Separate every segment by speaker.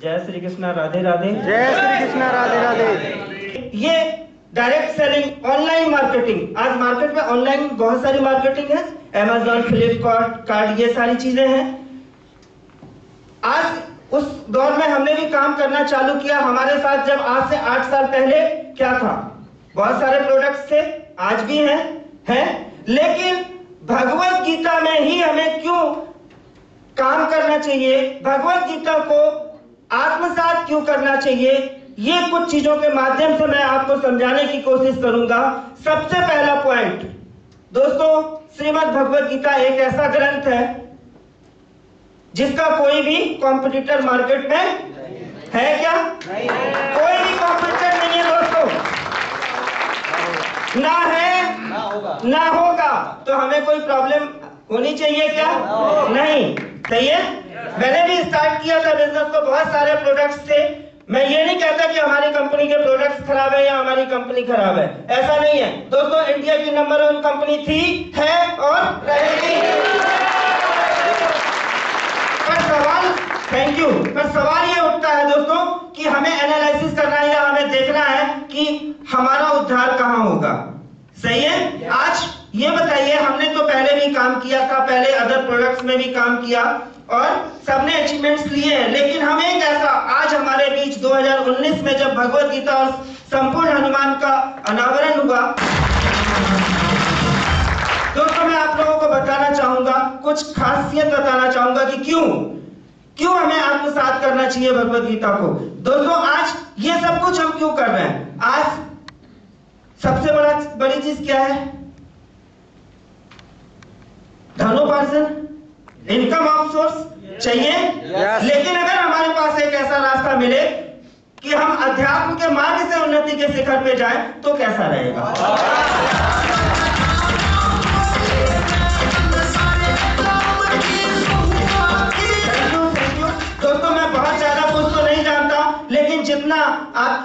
Speaker 1: जय श्री कृष्णा, राधे राधे।
Speaker 2: जय श्री कृष्णा, राधे राधे।
Speaker 1: ये डायरेक्ट सेलिंग, ऑनलाइन मार्केटिंग, आज मार्केट में ऑनलाइन बहुत सारी मार्केटिंग है, Amazon, फ्लिपकार्ट, ये सारी चीजें हैं। आज उस दौर में हमने भी काम करना चालू किया। हमारे साथ जब आज से 8 साल पहले क्या था, बहुत सारे प्रोडक्ट्स थे, आज भी हैं, लेकिन भगवत गीता में ही हमें क्यों काम करना चाहिए, भगवत गीता को आत्मसात क्यों करना चाहिए, ये कुछ चीजों के माध्यम से मैं आपको समझाने की कोशिश करूंगा। सबसे पहला पॉइंट दोस्तों, श्रीमद् भगवत गीता एक ऐसा ग्रंथ है जिसका कोई भी कॉम्पिटिटर मार्केट में है क्या? नहीं है। कोई भी कॉम्पिटिटर नहीं है दोस्तों, ना है ना होगा। तो हमें कोई प्रॉब्लम होनी चाहिए क्या? नहीं। सही है। मैंने भी स्टार्ट किया था बिजनेस को, बहुत सारे प्रोडक्ट्स थे। मैं ये नहीं कहता कि हमारी कंपनी के प्रोडक्ट्स खराब है या हमारी कंपनी खराब है, ऐसा नहीं है दोस्तों। इंडिया की नंबर 1 कंपनी थी, है और रहेगी। पर सवाल, थैंक यू, पर सवाल ये उठता है दोस्तों कि हमें एनालिसिस करना है या हमें देखना है कि हमारा उद्धार कहां होगा। सही है। आज ये बताइए, हमने तो पहले भी काम किया था, पहले अदर प्रोडक्ट्स में भी काम किया और सबने अचीवमेंट्स लिए हैं, लेकिन हमें एक ऐसा आज हमारे बीच 2019 में जब भगवत गीता और संपूर्ण हनुमान का अनावरण हुआ, दोस्तों मैं आप लोगों को बताना चाहूंगा, कुछ खासियत बताना चाहूंगा कि क्यों हमें आत्मसात करना चाहिए भगवत गीता को। दोस्तों आज ये सब कुछ हम क्यों कर रहे हैं? आज सबसे बड़ी चीज क्या है? धनोपार्जन, इनकम ऑफ सोर्स चाहिए। लेकिन अगर हमारे पास एक ऐसा रास्ता मिले कि हम अध्यात्म के मार्ग से उन्नति के शिखर पे जाएं, तो कैसा रहेगा? दोस्तों मैं बहुत ज्यादा कुछ तो नहीं जानता, लेकिन जितना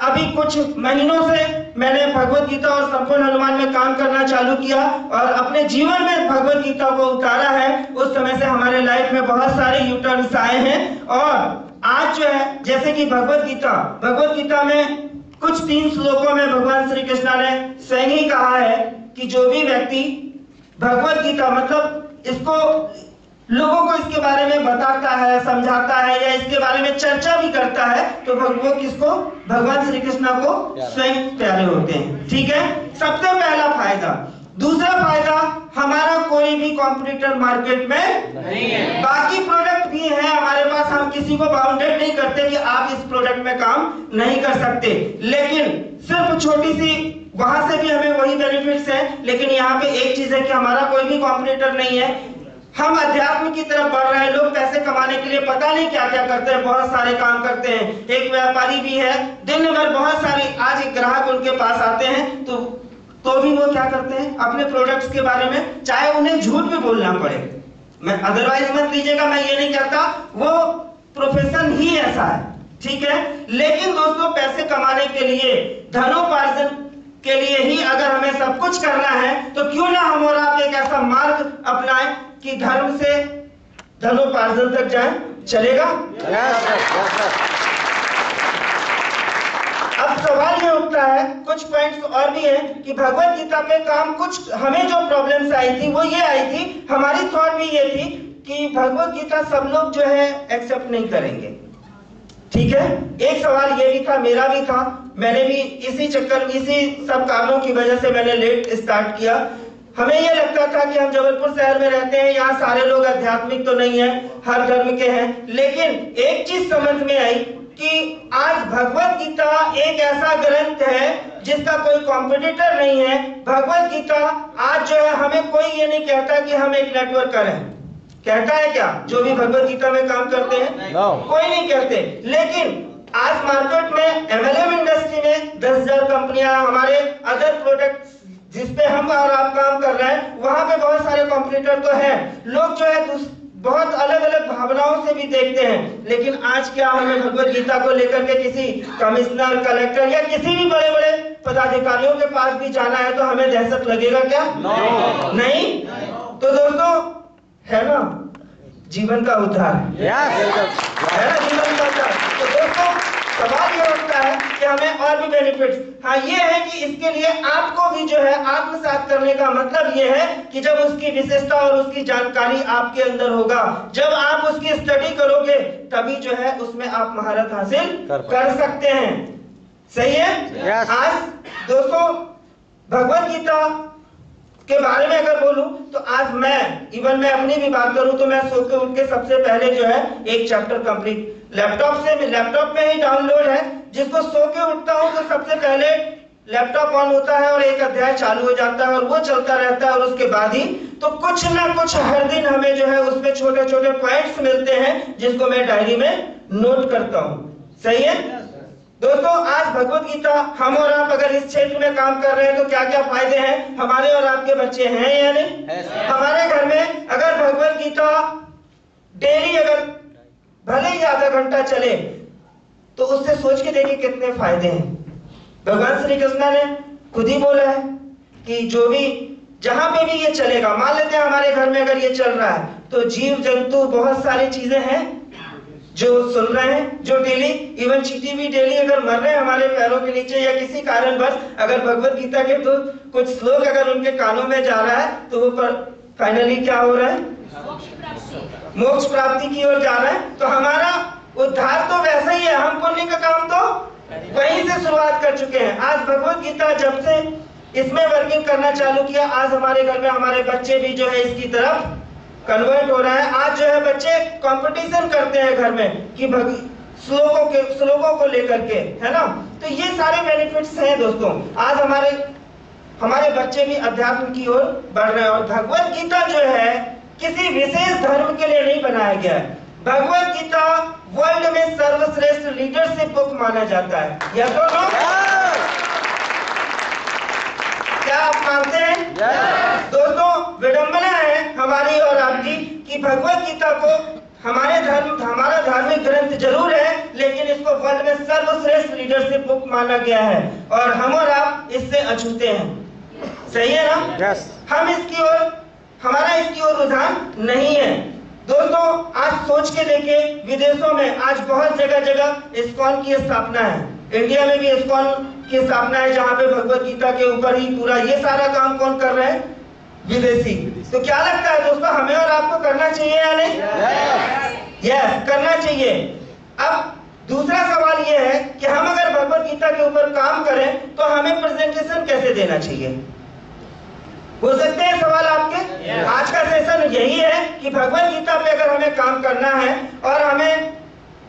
Speaker 1: अभी कुछ महीनों से मैंने भगवत गीता और संपूर्ण हनुमान में काम करना चालू किया और अपने जीवन में भगवत गीता को उतारा है, उस समय से हमारे लाइफ में बहुत सारे यूटर्न्स आए हैं। और आज जो है, जैसे कि भगवत गीता में कुछ 3 श्लोकों में भगवान श्री कृष्ण ने स्वयं ही कहा है कि जो भी व्यक्ति भगवत गीता, मतलब इसको लोगों को इसके बारे में बताता है, समझाता है या इसके बारे में चर्चा भी करता है, तो वो किसको? भगवान श्री कृष्ण को स्वयं प्यारे होते हैं। ठीक है, सबसे पहला फायदा। दूसरा फायदा, हमारा कोई भी कॉम्पिटिटर मार्केट में नहीं है। बाकी प्रोडक्ट भी है हमारे पास, हम किसी को बाउंडेड नहीं करते कि आप इस प्रोडक्ट में काम नहीं कर सकते, लेकिन सिर्फ छोटी सी वहां से भी हमें वही बेनिफिट्स है। लेकिन यहाँ पे एक चीज है कि हमारा कोई भी कॉम्पिटिटर नहीं है, हम अध्यात्म की तरफ बढ़ रहे हैं। लोग पैसे कमाने के लिए पता नहीं क्या क्या करते हैं, बहुत सारे काम करते हैं। एक व्यापारी भी है, दिन भर बहुत सारी, आज एक ग्राहक उनके पास आते हैं तो भी वो क्या करते हैं, अपने प्रोडक्ट्स के बारे में, चाहे उन्हें झूठ भी बोलना पड़े, मैं अदरवाइज मत लीजिएगा, मैं ये नहीं कहता, वो प्रोफेशन ही ऐसा है। ठीक है, लेकिन दोस्तों पैसे कमाने के लिए, धनोपार्जन के लिए ही अगर हमें सब कुछ करना है, तो क्यों ना हम और आप एक ऐसा मार्ग अपनाएं कि धर्म से धनोपार्जन तक जाए। चलेगा? अब सवाल ये उठता है, कुछ पॉइंट्स और भी हैं कि भगवत गीता पे काम, कुछ हमें जो प्रॉब्लम्स आई थी वो ये आई थी, हमारी थॉट भी ये थी कि भगवत गीता सब लोग जो है एक्सेप्ट नहीं करेंगे। ठीक है, एक सवाल ये भी था, मेरा भी था, मैंने भी इसी सब कारणों की वजह से मैंने लेट स्टार्ट किया। हमें यह लगता था कि हम जबलपुर शहर में रहते हैं, यहाँ सारे लोग आध्यात्मिक तो नहीं है, हर धर्म के हैं, लेकिन एक चीज समझ में आई कि आज भगवत गीता एक ऐसा ग्रंथ है जिसका कोई कॉम्पिटिटर नहीं है। भगवत गीता आज जो है, हमें कोई ये नहीं कहता कि हम एक नेटवर्क करें, कहता है क्या? जो भी भगवत गीता में काम करते हैं कोई नहीं कहते, लेकिन आज मार्केट में MLM इंडस्ट्री में 10,000 कंपनियां, हमारे अदर प्रोडक्ट्स जिसपे हम और आप काम कर रहे हैं, वहां पे बहुत सारे कंपटीटर तो हैं। लोग जो है बहुत अलग अलग भावनाओं से भी देखते हैं, लेकिन आज क्या हमें भगवत गीता को लेकर के किसी कमिश्नर, कलेक्टर या किसी भी बड़े बड़े पदाधिकारियों के पास भी जाना है तो हमें दहशत लगेगा क्या? नहीं। तो दोस्तों है ना जीवन का उद्धार, है ना जीवन का उद्धार। तो हमें और भी बेनिफिट्स, हाँ ये है कि इसके लिए आपको भी जो है आत्मसात करने का मतलब ये है कि जब उसकी विशेषता और उसकी जानकारी आपके अंदर होगा, जब आप उसकी स्टडी करोगे, तभी जो है उसमें आप महारत हासिल कर सकते हैं। सही है?
Speaker 2: Yes.
Speaker 1: आज दोस्तों भगवत गीता के बारे में अगर बोलूं तो आज मैं अपनी भी बात करूं तो मैं सो के उठ के सबसे पहले जो है एक चैप्टर कंप्लीट लैपटॉप में ही डाउनलोड है, जिसको सो के उठता हूं तो सबसे पहले लैपटॉप ऑन होता है और एक अध्याय चालू हो जाता है और वो चलता रहता है, और उसके बाद ही तो कुछ ना कुछ हर दिन हमें जो है उसमें छोटे छोटे पॉइंट्स मिलते हैं जिसको मैं डायरी में नोट करता हूं। सही है दोस्तों? आज भगवत गीता हम और आप अगर इस क्षेत्र में काम कर रहे हैं तो क्या क्या फायदे हैं? हमारे और आपके बच्चे हैं या नहीं? हमारे घर में अगर भगवत गीता डेली अगर भले ही आधा घंटा चले तो उससे सोच के देखिए कितने फायदे हैं। भगवान श्री कृष्ण ने खुद ही बोला है कि जो भी जहां पे भी ये चलेगा, मान लेते हैं हमारे घर में अगर ये चल रहा है तो जीव जंतु बहुत सारी चीजें हैं जो सुन रहे हैं, जो डेली इवन चींटी भी डेली अगर मर रहे हैं हमारे पैरों के नीचे या किसी कारणवश, अगर भगवत गीता के तो कुछ श्लोक अगर उनके कानों में जा रहा है तो वो फाइनली क्या हो रहा है? मोक्ष प्राप्ति की ओर जा रहा है। तो हमारा उद्धार तो वैसा ही है, हम पुण्य का काम तो वहीं से शुरुआत कर चुके हैं। आज भगवत गीता जब से इसमें वर्किंग करना चालू किया, आज हमारे घर में हमारे बच्चे भी जो है इसकी तरफ कन्वर्ट हो रहा है। आज जो है बच्चे कंपटीशन करते हैं घर में कि श्लोकों को लेकर के, है ना? तो ये सारे बेनिफिट्स हैं दोस्तों। आज हमारे बच्चे भी अध्यात्म की ओर बढ़ रहे हैं। और भगवत गीता जो है किसी विशेष धर्म के लिए नहीं बनाया गया है। भगवत गीता वर्ल्ड में सर्वश्रेष्ठ लीडरशिप बुक माना जाता है। यह दोनों क्या आप मानते हैं? दोस्तों विडंबना है हमारी और आपकी कि भगवत गीता को हमारा धार्मिक ग्रंथ जरूर है, लेकिन इसको वर्ल्ड में सर्वश्रेष्ठ लीडरशिप बुक माना गया है और हम और आप इससे अछूते हैं। सही है ना?
Speaker 2: Yes.
Speaker 1: हमारा इसकी ओर रुझान नहीं है। दोस्तों आज सोच के देखिए, विदेशों में आज बहुत जगह जगह इस्कॉन की स्थापना है। इंडिया में भी इस्कॉन की स्थापना है जहां पे भगवत गीता के ऊपर ही पूरा ये सारा काम कौन कर रहे हैं? विदेशी। तो क्या लगता है दोस्तों, हमें और आपको करना चाहिए या नहीं? यस, करना चाहिए। अब दूसरा सवाल ये है कि हम अगर भगवत गीता के ऊपर काम करें तो हमें प्रेजेंटेशन कैसे देना चाहिए? हो सकते हैं सवाल आपके। आज का सेशन यही है कि भगवत गीता पे अगर हमें काम करना है और हमें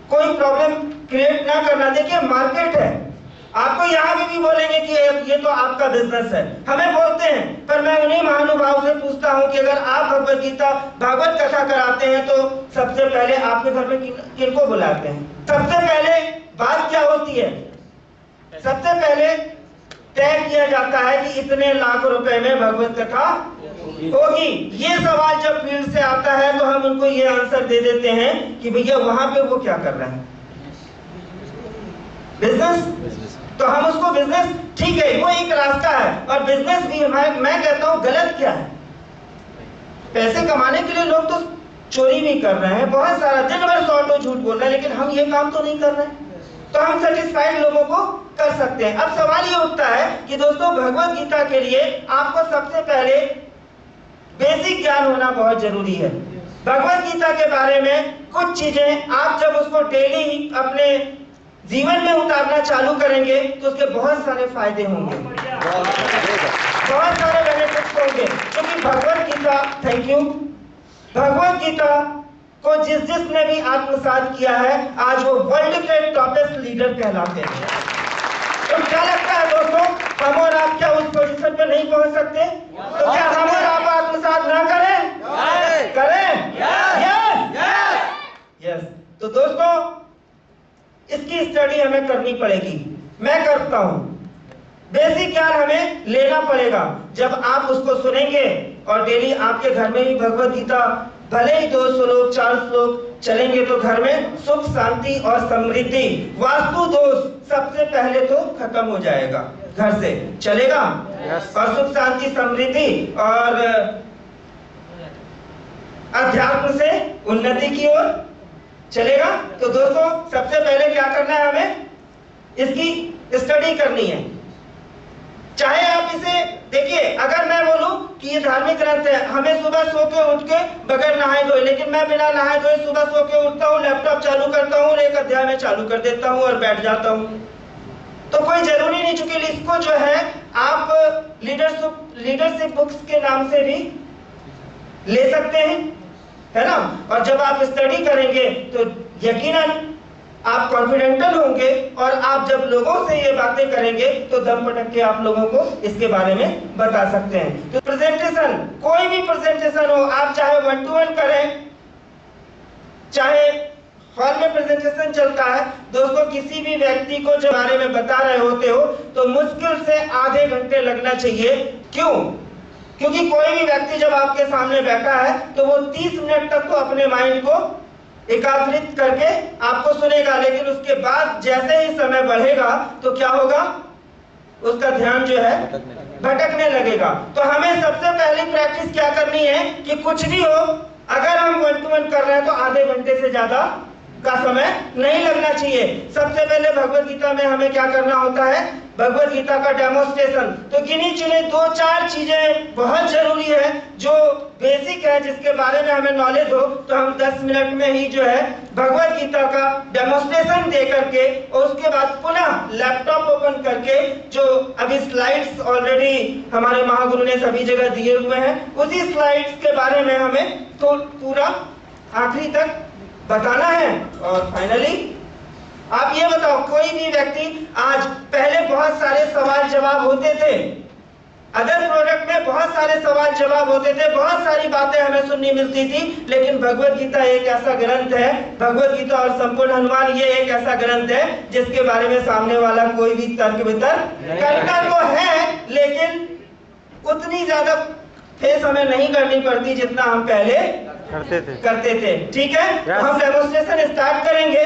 Speaker 1: कोई प्रॉब्लम क्रिएट ना करना। देखिए मार्केट है, आपको यहाँ भी बोलेंगे कि ये तो आपका बिजनेस है, हमें बोलते हैं, पर मैं उन्हीं महानुभाव से पूछता हूँ कि अगर आप भगवत गीता भागवत कथा कराते हैं तो सबसे पहले आपके घर में किनको बुलाते हैं? सबसे पहले बात क्या होती है? सबसे पहले तय किया जाता है कि इतने लाख रुपए में भगवत कथा होगी। ये सवाल जब फील्ड से आता है तो हम उनको ये आंसर दे देते हैं कि भैया वहां पे वो क्या कर रहे हैं? बिजनेस। तो हम उसको बिजनेस, ठीक है वो एक रास्ता है, और बिजनेस भी मैं कहता हूँ गलत क्या है? पैसे कमाने के लिए लोग तो चोरी भी कर रहे हैं, बहुत सारा दिन भर सौ झूठ बोल रहे हैं, लेकिन हम ये काम तो नहीं कर रहे हैं। तो हम सेटिस्फाइड लोगों को कर सकते हैं। अब सवाल ये उठता है कि दोस्तों भगवत गीता के लिए आपको सबसे पहले बेसिक ज्ञान होना बहुत जरूरी है। भगवत गीता के बारे में कुछ चीजें आप जब उसको डेली अपने जीवन में उतारना चालू करेंगे तो उसके बहुत सारे फायदे होंगे, बहुत सारे बेनिफिट्स होंगे। क्योंकि भगवत गीता, थैंक यू, भगवत गीता को जिसने भी आत्मसात किया है आज वो वर्ल्ड के टॉपेस्ट लीडर कहलाते हैं। तो क्या लगता है दोस्तों, हम और आप क्या उस पोजीशन पे नहीं पहुंच सकते? तो क्या हम और आप आत्मसात ना करें? करें? यस। तो दोस्तों इसकी स्टडी हमें करनी पड़ेगी, मैं करता हूं। बेसिक ज्ञान हमें लेना पड़ेगा। जब आप उसको सुनेंगे और डेली आपके घर में भी भगवत गीता भले ही 2 श्लोक 4 श्लोक चलेंगे तो घर में सुख शांति और समृद्धि, वास्तु दोष सबसे पहले तो खत्म हो जाएगा, घर से चलेगा। और सुख शांति समृद्धि और अध्यात्म से उन्नति की ओर चलेगा। तो दोस्तों सबसे पहले क्या करना है हमें? इसकी स्टडी करनी है। चाहे आप इसे देखिए, अगर मैं बोलूं कि ये धार्मिक ग्रंथ है, हमें सुबह सो के उठ के बगैर नहाए धोए, लेकिन मैं बिना नहाए धोए सुबह सो के उठता हूँ, लैपटॉप चालू करता हूँ और एक अध्याय में चालू कर देता हूँ और बैठ जाता हूँ, तो कोई जरूरी नहीं। चूंकि इसको जो है आप लीडरशिप बुक्स के नाम से भी ले सकते हैं, है ना। और जब आप स्टडी करेंगे तो यकीनन आप कॉन्फिडेंटल होंगे और आप जब लोगों से ये बातें करेंगे तो दम पटक के आप लोगों को इसके बारे में बता सकते हैं। तो प्रेजेंटेशन, कोई भी प्रेजेंटेशन हो, आप चाहे 1 to 1 करें, चाहे हॉल में प्रेजेंटेशन चलता है, दोस्तों किसी भी व्यक्ति को जब बारे में बता रहे होते हो तो मुश्किल से आधे घंटे लगना चाहिए। क्यों? क्योंकि कोई भी व्यक्ति जब आपके सामने बैठा है तो वो 30 मिनट तक तो अपने माइंड को एकाग्रित करके आपको सुनेगा, लेकिन उसके बाद जैसे ही समय बढ़ेगा तो क्या होगा, उसका ध्यान जो है भटकने लगेगा। तो हमें सबसे पहली प्रैक्टिस क्या करनी है कि कुछ भी हो, अगर हम 1 to 1 कर रहे हैं तो आधे घंटे से ज्यादा का समय नहीं लगना चाहिए। सबसे पहले भगवत गीता में हमें क्या करना होता है, भगवत गीता का डेमोन्स्ट्रेशन। तो गिनी चुनी 2-4 चीजें बहुत जरूरी है जो बेसिक है, जिसके बारे में हमें नॉलेज हो, तो हम 10 मिनट में ही जो है भगवत गीता का डेमोन्स्ट्रेशन दे करके और उसके बाद पुनः लैपटॉप ओपन करके, जो अभी स्लाइड्स ऑलरेडी हमारे महागुरु ने सभी जगह दिए हुए हैं, उसी स्लाइड्स के बारे में हमें तो पूरा आखिरी तक बताना है। और फाइनली आप ये बताओ, कोई भी व्यक्ति आज, पहले बहुत सारे सवाल जवाब होते थे, अदर प्रोडक्ट में बहुत सारे सवाल जवाब होते थे, बहुत सारी बातें हमें सुननी मिलती थी, लेकिन भगवत गीता एक ऐसा ग्रंथ है, भगवत गीता और संपूर्ण हनुमान ये एक ऐसा ग्रंथ है जिसके बारे में सामने वाला कोई भी तर्क वितर्क करता तो है, लेकिन उतनी ज्यादा फेस हमें नहीं करनी पड़ती जितना हम पहले करते थे। ठीक है, तो हम डेमोन्स्ट्रेशन स्टार्ट करेंगे।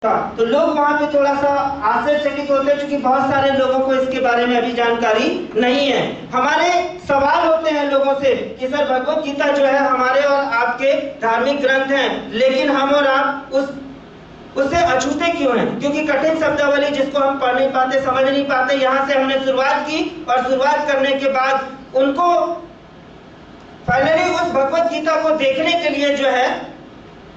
Speaker 1: तो लोग वहां पे थोड़ा सा आश्चर्यचकित होते हैं क्योंकि बहुत सारे लोगों को इसके बारे में अभी जानकारी नहीं है। हमारे सवाल होते हैं लोगों से कि सर भगवत गीता जो है हमारे और आपके धार्मिक ग्रंथ हैं, लेकिन हम और आप उससे अछूते क्यों हैं? क्योंकि कठिन शब्दावली जिसको हम पढ़ नहीं पाते, समझ नहीं पाते, यहाँ से हमने शुरुआत की और शुरुआत करने के बाद उनको फाइनली उस भगवत गीता को देखने के लिए जो है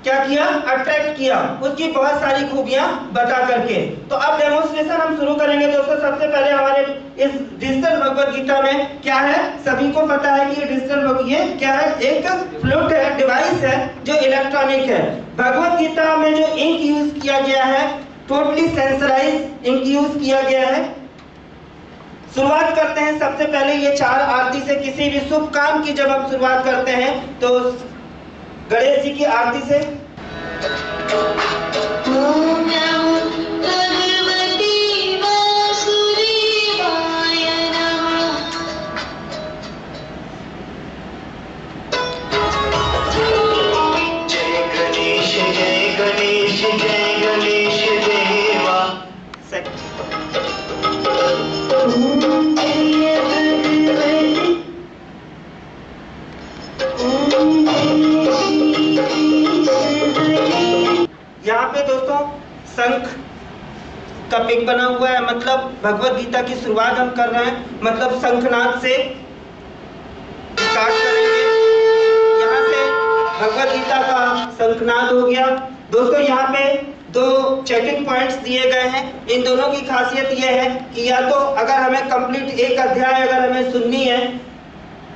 Speaker 1: क्या किया, अट्रैक्ट किया, उसकी बहुत सारी खूबियां बता करके। तो अब डेमोन्स्ट्रेशन हम शुरू करेंगे दोस्तों। सबसे पहले हमारे इस डिजिटल भगवत गीता में क्या है, सभी को पता है कि ये डिजिटल ये क्या है, एक फ्लूट है, डिवाइस है जो इलेक्ट्रॉनिक है। भगवत गीता में जो इंक यूज किया गया है, टोटली सेंसराइज इंक यूज किया गया है। शुरुआत करते हैं सबसे पहले ये 4 आरती से। किसी भी शुभ काम की जब हम शुरुआत करते हैं तो गणेश जी की आरती से।
Speaker 3: ओम नमो भगवते वासुदेवाय नमः।
Speaker 4: जय गणेश जय गणेश जय गणेश देवा।
Speaker 3: ओम जय भगवते, ओम
Speaker 1: यहाँ पे दोस्तों शंख का पिक बना हुआ है, मतलब भगवत गीता की शुरुआत हम कर रहे हैं, मतलब शंखनाद से स्टार्ट करेंगे। यहाँ से भगवत गीता का शंखनाद हो गया। दोस्तों यहाँ पे 2 चेकिंग पॉइंट्स दिए गए हैं। इन दोनों की खासियत यह है कि या तो अगर हमें कंप्लीट एक अध्याय अगर हमें सुननी है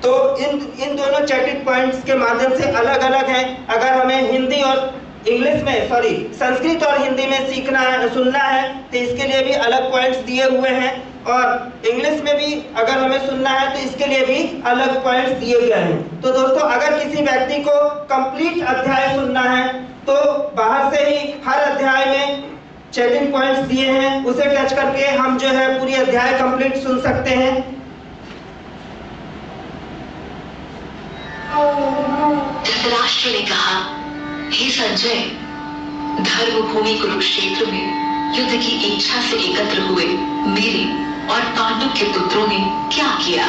Speaker 1: तो इन दोनों चेकिंग पॉइंट्स के माध्यम से अलग अलग हैं। अगर हमें हिंदी और इंग्लिश में संस्कृत और हिंदी में सीखना है, सुनना है, तो इसके लिए भी अलग पॉइंट्स दिए हुए हैं, और इंग्लिश में भी अगर हमें सुनना है तो इसके लिए भी अलग पॉइंट्स दिए गए हैं। तो दोस्तों अगर किसी व्यक्ति को कंप्लीट अध्याय सुनना है तो बाहर से ही हर अध्याय में चेकिंग पॉइंट्स दिए हैं, उसे टच करके हम जो है पूरी अध्याय कंप्लीट सुन सकते हैं।
Speaker 5: धृतराष्ट्र ने कहा, हे संजय, धर्मभूमि कुरुक्षेत्र में युद्ध की इच्छा से एकत्र हुए मेरे और पांडु के पुत्रों ने क्या किया?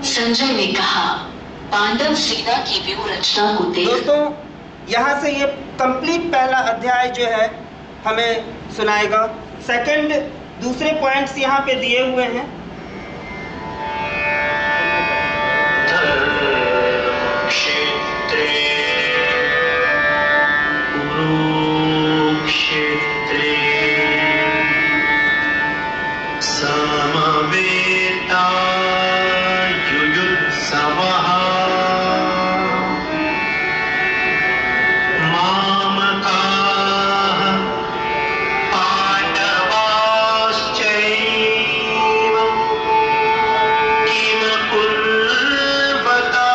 Speaker 5: संजय ने कहा, पांडव सेना की व्यूह रचना को देख।
Speaker 1: दोस्तों यहाँ से ये कंप्लीट पहला अध्याय जो है हमें सुनाएगा। सेकंड दूसरे पॉइंट्स यहाँ पे दिए हुए हैं।
Speaker 4: क्षेत्रे कुरुक्षेत्रे समवेता युयुत्सवः मामकाः पाण्डवाश्चैव किम कुर्वता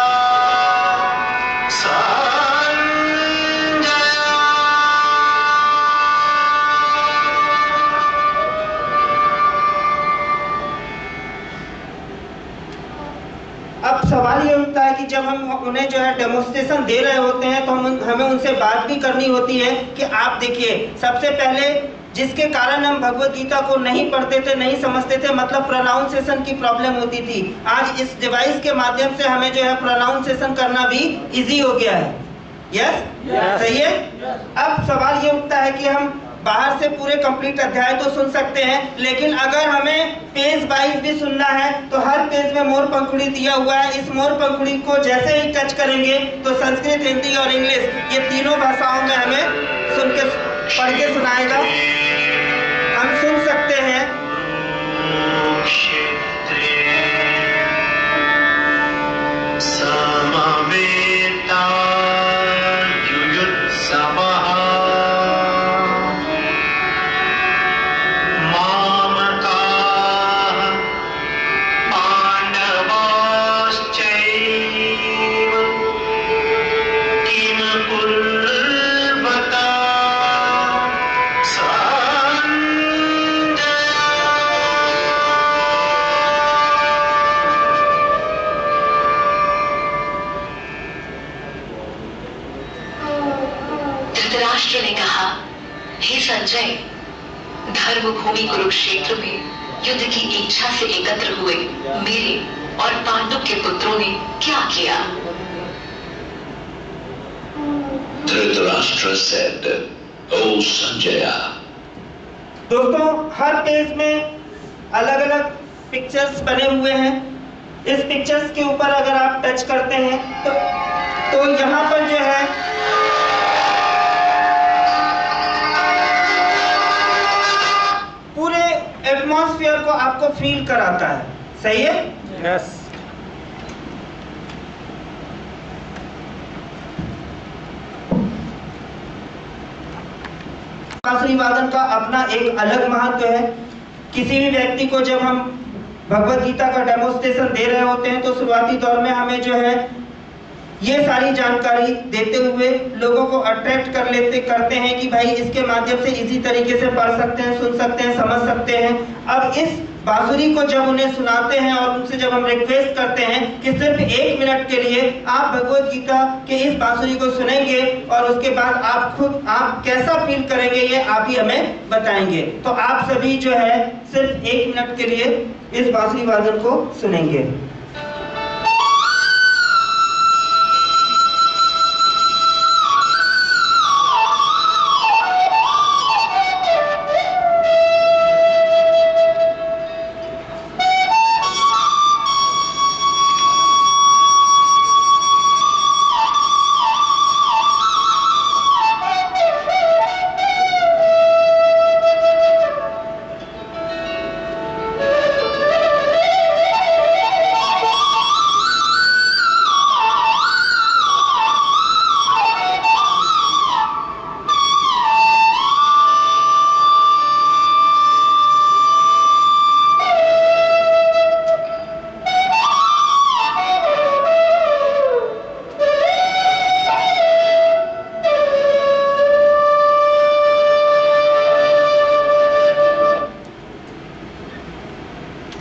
Speaker 1: अब सवाल ये उठता है कि जब हम उन्हें जो है डेमोन्स्ट्रेशन दे रहे होते हैं तो हमें उनसे बात भी करनी होती है कि आप देखिए, सबसे पहले जिसके कारण हम भगवत गीता को नहीं पढ़ते थे, नहीं समझते थे, मतलब प्रोनाउंसिएशन की प्रॉब्लम होती थी। आज इस डिवाइस के माध्यम से हमें जो है प्रोनाउंसिएशन करना भी इजी हो गया है। यस, सही है। अब सवाल ये उठता है कि हम बाहर से पूरे कंप्लीट अध्याय तो सुन सकते हैं, लेकिन अगर हमें पेज वाइज भी सुनना है तो हर पेज में मोर पंखुड़ी दिया हुआ है। इस मोर पंखुड़ी को जैसे ही टच करेंगे तो संस्कृत, हिंदी और इंग्लिश ये तीनों भाषाओं में हमें सुन के पढ़ के सुनाएगा। हम सुन सकते हैं।
Speaker 4: समवेता युयुत्सवः मामकाः पाण्डवाश्चैव किम कुर्वता
Speaker 5: धृतराष्ट्र ने कहा, हे संजय, धर्मभूमि कुरुक्षेत्र में युद्ध की इच्छा से एकत्र हुए मेरे और पांडु के पुत्रों ने क्या किया?
Speaker 6: Dhritarashtra said, O Sanjaya,
Speaker 1: दोस्तों, हर पेज में अलग अलग पिक्चर्स बने हुए हैं। इस पिक्चर्स के ऊपर अगर आप टच करते हैं तो यहाँ पर जो है पूरे एटमॉस्फेयर को आपको फील कराता है। सही है?
Speaker 2: यस।
Speaker 1: बांसुरी वादन का अपना एक अलग महत्व है। किसी भी व्यक्ति को जब हम भगवत गीता का डेमोन्स्ट्रेशन दे रहे होते हैं तो शुरुआती दौर में हमें जो है ये सारी जानकारी देते हुए लोगों को अट्रैक्ट करते हैं कि भाई इसके माध्यम से इसी तरीके से पढ़ सकते हैं, सुन सकते हैं, समझ सकते हैं। अब इस बांसुरी को जब उन्हें सुनाते हैं और उनसे जब हम रिक्वेस्ट करते हैं कि सिर्फ 1 मिनट के लिए आप भगवत गीता के इस बांसुरी को सुनेंगे और उसके बाद आप कैसा फील करेंगे ये आप ही हमें बताएंगे, तो आप सभी जो है सिर्फ 1 मिनट के लिए इस बांसुरी वादन को सुनेंगे।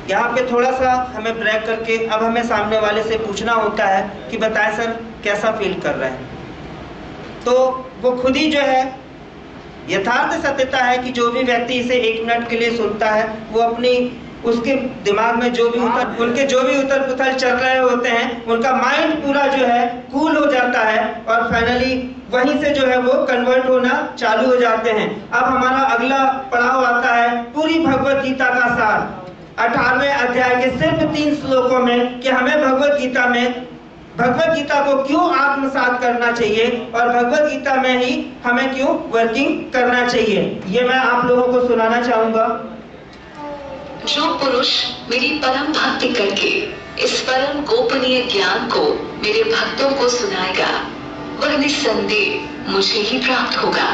Speaker 1: यहाँ पे थोड़ा सा हमें ब्रेक करके अब हमें सामने वाले से पूछना होता है कि बताएं सर कैसा फील कर रहे हैं। तो वो खुद ही जो है यथार्थ सत्यता है कि जो भी व्यक्ति इसे 1 मिनट के लिए सुनता है वो अपनी उसके दिमाग में जो भी उथल पुथल चल रहे होते हैं उनका माइंड पूरा जो है कूल हो जाता है और फाइनली वहीं से जो है वो कन्वर्ट होना चालू हो जाते हैं। अब हमारा अगला पड़ाव आता है पूरी भगवत गीता का सार 18वें अध्याय के सिर्फ 3 श्लोकों में कि हमें भगवत गीता को क्यों आत्मसात करना चाहिए और भगवत गीता में ही हमें क्यों वर्किंग करना चाहिए, ये मैं आप लोगों को सुनाना चाहूंगा।
Speaker 5: जो पुरुष मेरी परम भक्ति करके इस परम गोपनीय ज्ञान को मेरे भक्तों को सुनाएगा वह निस्संदेह मुझे ही प्राप्त होगा।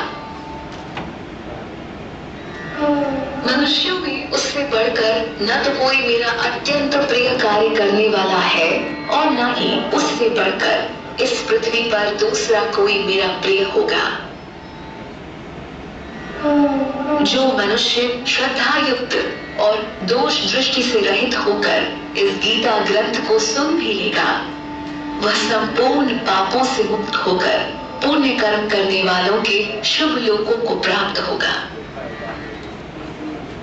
Speaker 5: मनुष्यों में उससे बढ़कर न तो कोई मेरा अत्यंत प्रिय कार्य करने वाला है और न ही उससे बढ़कर इस पृथ्वी पर दूसरा कोई मेरा प्रिय होगा। जो मनुष्य श्रद्धा युक्त और दोष दृष्टि से रहित होकर इस गीता ग्रंथ को सुन भी लेगा वह संपूर्ण पापों से मुक्त होकर पुण्य कर्म करने वालों के शुभ लोकों को प्राप्त होगा।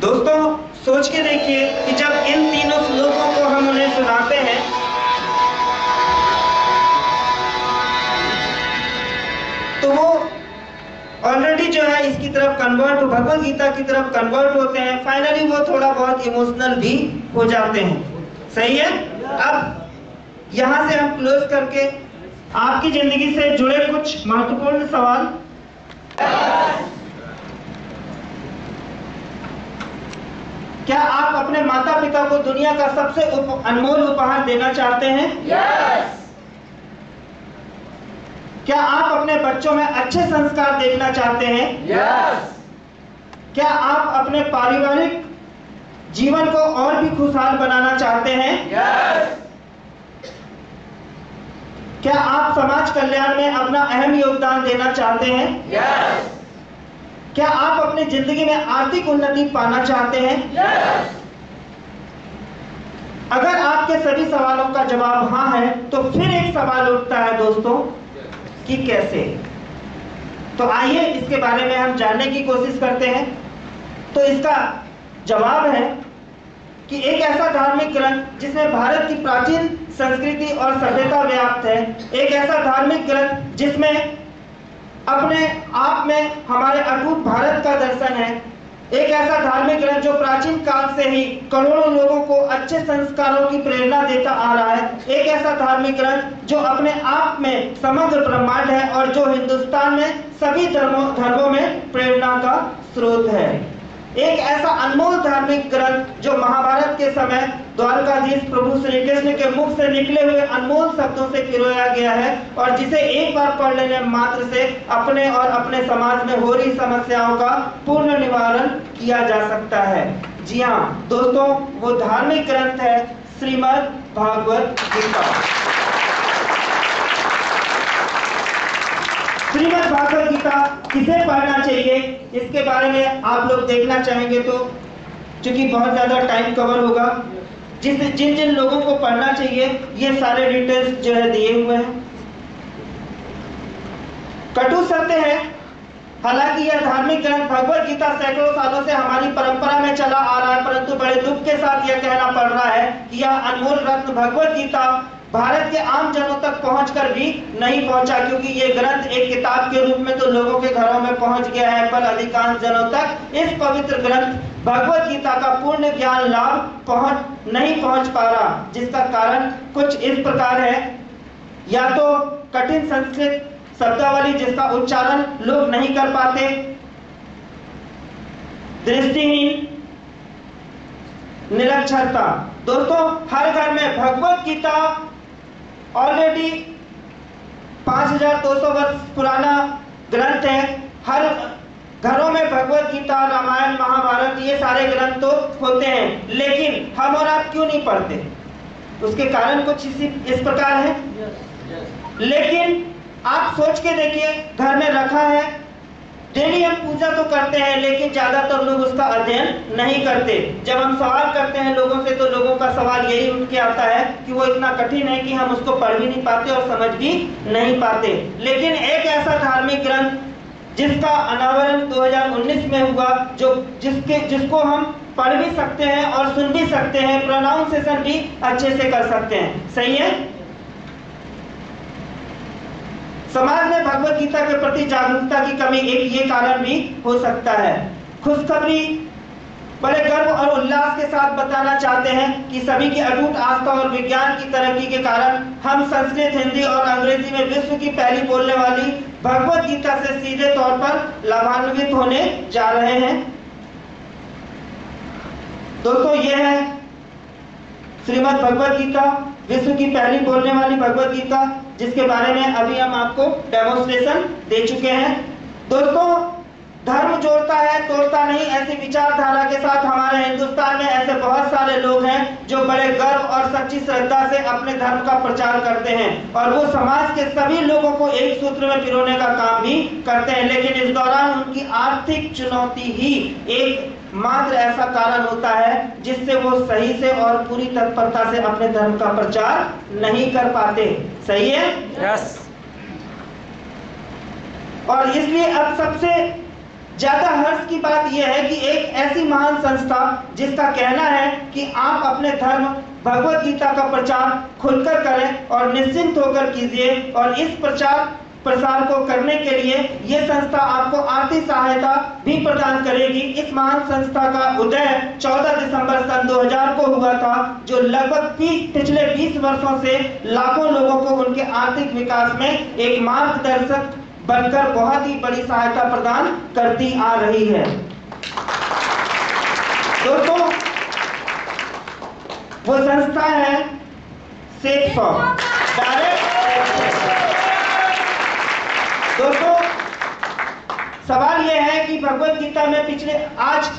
Speaker 1: दोस्तों सोच के देखिए कि जब इन तीनों श्लोकों को हम उन्हें सुनाते हैं तो वो ऑलरेडी जो है इसकी तरफ कन्वर्ट, भगवत गीता की तरफ कन्वर्ट होते हैं। फाइनली वो थोड़ा बहुत इमोशनल भी हो जाते हैं। सही है। अब यहां से हम क्लोज करके आपकी जिंदगी से जुड़े कुछ महत्वपूर्ण सवाल। क्या आप अपने माता पिता को दुनिया का सबसे अनमोल उपहार देना चाहते हैं?
Speaker 3: Yes!
Speaker 1: क्या आप अपने बच्चों में अच्छे संस्कार देखना चाहते हैं?
Speaker 3: Yes!
Speaker 1: क्या आप अपने पारिवारिक जीवन को और भी खुशहाल बनाना चाहते हैं?
Speaker 3: Yes!
Speaker 1: क्या आप समाज कल्याण में अपना अहम योगदान देना चाहते हैं?
Speaker 3: Yes!
Speaker 1: क्या आप अपनी जिंदगी में आर्थिक उन्नति पाना चाहते हैं?
Speaker 3: Yes!
Speaker 1: अगर आपके सभी सवालों का जवाब हाँ है तो फिर एक सवाल उठता है दोस्तों कि कैसे। तो आइए इसके बारे में हम जानने की कोशिश करते हैं। तो इसका जवाब है कि एक ऐसा धार्मिक ग्रंथ जिसमें भारत की प्राचीन संस्कृति और सभ्यता व्याप्त है, एक ऐसा धार्मिक ग्रंथ जिसमें अपने आप में हमारे अटूट भारत का दर्शन है, एक ऐसा धार्मिक ग्रंथ जो प्राचीन काल से ही करोड़ों लोगों को अच्छे संस्कारों की प्रेरणा देता आ रहा है, एक ऐसा धार्मिक ग्रंथ जो अपने आप में समग्र ब्रह्मांड है और जो हिंदुस्तान में सभी धर्मों में प्रेरणा का स्रोत है। एक ऐसा अनमोल धार्मिक ग्रंथ जो महाभारत के समय द्वारकाधीश प्रभु श्री कृष्ण के मुख से निकले हुए अनमोल शब्दों से पिरोया गया है और जिसे एक बार पढ़ लेने मात्र से अपने और अपने समाज में हो रही समस्याओं का पूर्ण निवारण किया जा सकता है। जी हाँ दोस्तों, वो धार्मिक ग्रंथ है श्रीमद् भागवत गीता। श्रीमद् भागवत गीता किसे पढ़ना चाहिए इसके बारे में आप लोग देखना चाहेंगे तो चूंकि बहुत ज्यादा टाइम कवर होगा, जिन जिन लोगों को पढ़ना चाहिए ये सारे डिटेल्स जो है दिए हुए हैं। कटु सत्य है, हालांकि यह धार्मिक ग्रंथ भगवत गीता सैकड़ों सालों से हमारी परंपरा में चला आ रहा है, परंतु बड़े दुख के साथ यह कहना पड़ रहा है कि यह अनमोल रत्न भगवत गीता भारत के आम जनों तक पहुंचकर भी नहीं पहुंचा, क्योंकि ये ग्रंथ एक किताब के रूप में तो लोगों के घरों में पहुंच गया है, पर अधिकांश जनों तक इस पवित्र ग्रंथ भगवत गीता का पूर्ण ज्ञान लाभ नहीं पहुंच पा रहा, जिसका कारण कुछ इस प्रकार है। या तो कठिन संस्कृत शब्दावली जिसका उच्चारण लोग नहीं कर पाते, दृष्टिहीन, निरक्षरता। दोस्तों हर घर में भगवत गीता ऑलरेडी 5200 वर्ष पुराना ग्रंथ है। हर घरों में भगवत गीता, रामायण, महाभारत ये सारे ग्रंथ तो होते हैं, लेकिन हम और आप क्यों नहीं पढ़ते? उसके कारण कुछ इस प्रकार है। लेकिन आप सोच के देखिए, घर में रखा है, डेली हम पूजा तो करते हैं, लेकिन ज्यादातर लोग उसका अध्ययन नहीं करते। जब हम सवाल करते हैं लोगों से तो लोगों का सवाल यही उठ के आता है कि वो इतना कठिन है कि हम उसको पढ़ भी नहीं पाते और समझ भी नहीं पाते। लेकिन एक ऐसा धार्मिक ग्रंथ जिसका अनावरण 2019 में हुआ, जिसको हम पढ़ भी सकते हैं और सुन भी सकते हैं, प्रोनाउंसिएशन भी अच्छे से कर सकते हैं। सही है। समाज में भगवत गीता के प्रति जागरूकता की कमी एक ये कारण भी हो सकता है। खुशखबरी बड़े गर्व और उल्लास के साथ बताना चाहते हैं कि सभी की अटूट आस्था और विज्ञान की तरक्की के कारण हम संस्कृत, हिंदी और अंग्रेजी में विश्व की पहली बोलने वाली भगवत गीता से सीधे तौर पर लाभान्वित होने जा रहे हैं। दोस्तों, यह है श्रीमद् भगवत गीता, विश्व की पहली बोलने वाली भगवत गीता, जिसके बारे में अभी हम आपको डेमोन्स्ट्रेशन दे चुके हैं। दोस्तों, धर्म जोड़ता है, तोड़ता नहीं, ऐसी विचारधारा के साथ हमारे हिंदुस्तान में ऐसे बहुत सारे लोग हैं जो बड़े गर्व और सच्ची श्रद्धा से अपने धर्म का प्रचार करते हैं और वो समाज के सभी लोगों को एक सूत्र में पिरोने का काम भी करते हैं। लेकिन इस दौरान उनकी आर्थिक चुनौती ही एक मात्र ऐसा कारण होता है जिससे वो सही से और पूरी तत्परता से अपने धर्म का प्रचार नहीं कर पाते। सही है?
Speaker 2: यस।
Speaker 1: और इसलिए अब सबसे ज्यादा हर्ष की बात यह है कि एक ऐसी महान संस्था जिसका कहना है कि आप अपने धर्म भगवत गीता का प्रचार खुलकर करें और निश्चिंत होकर कीजिए, और इस प्रसार को करने के लिए यह संस्था आपको आर्थिक सहायता भी प्रदान करेगी। इस महान संस्था का उदय 14 दिसंबर सन 2000 को हुआ था, जो लगभग पिछले 20 वर्षों से लाखों लोगों को उनके आर्थिक विकास में एक मार्गदर्शक बनकर बहुत ही बड़ी सहायता प्रदान करती आ रही है। दोस्तों, वो संस्था है सेफ फॉर डायरेक्ट। दोस्तों, सवाल यह है कि भगवत गीता में आज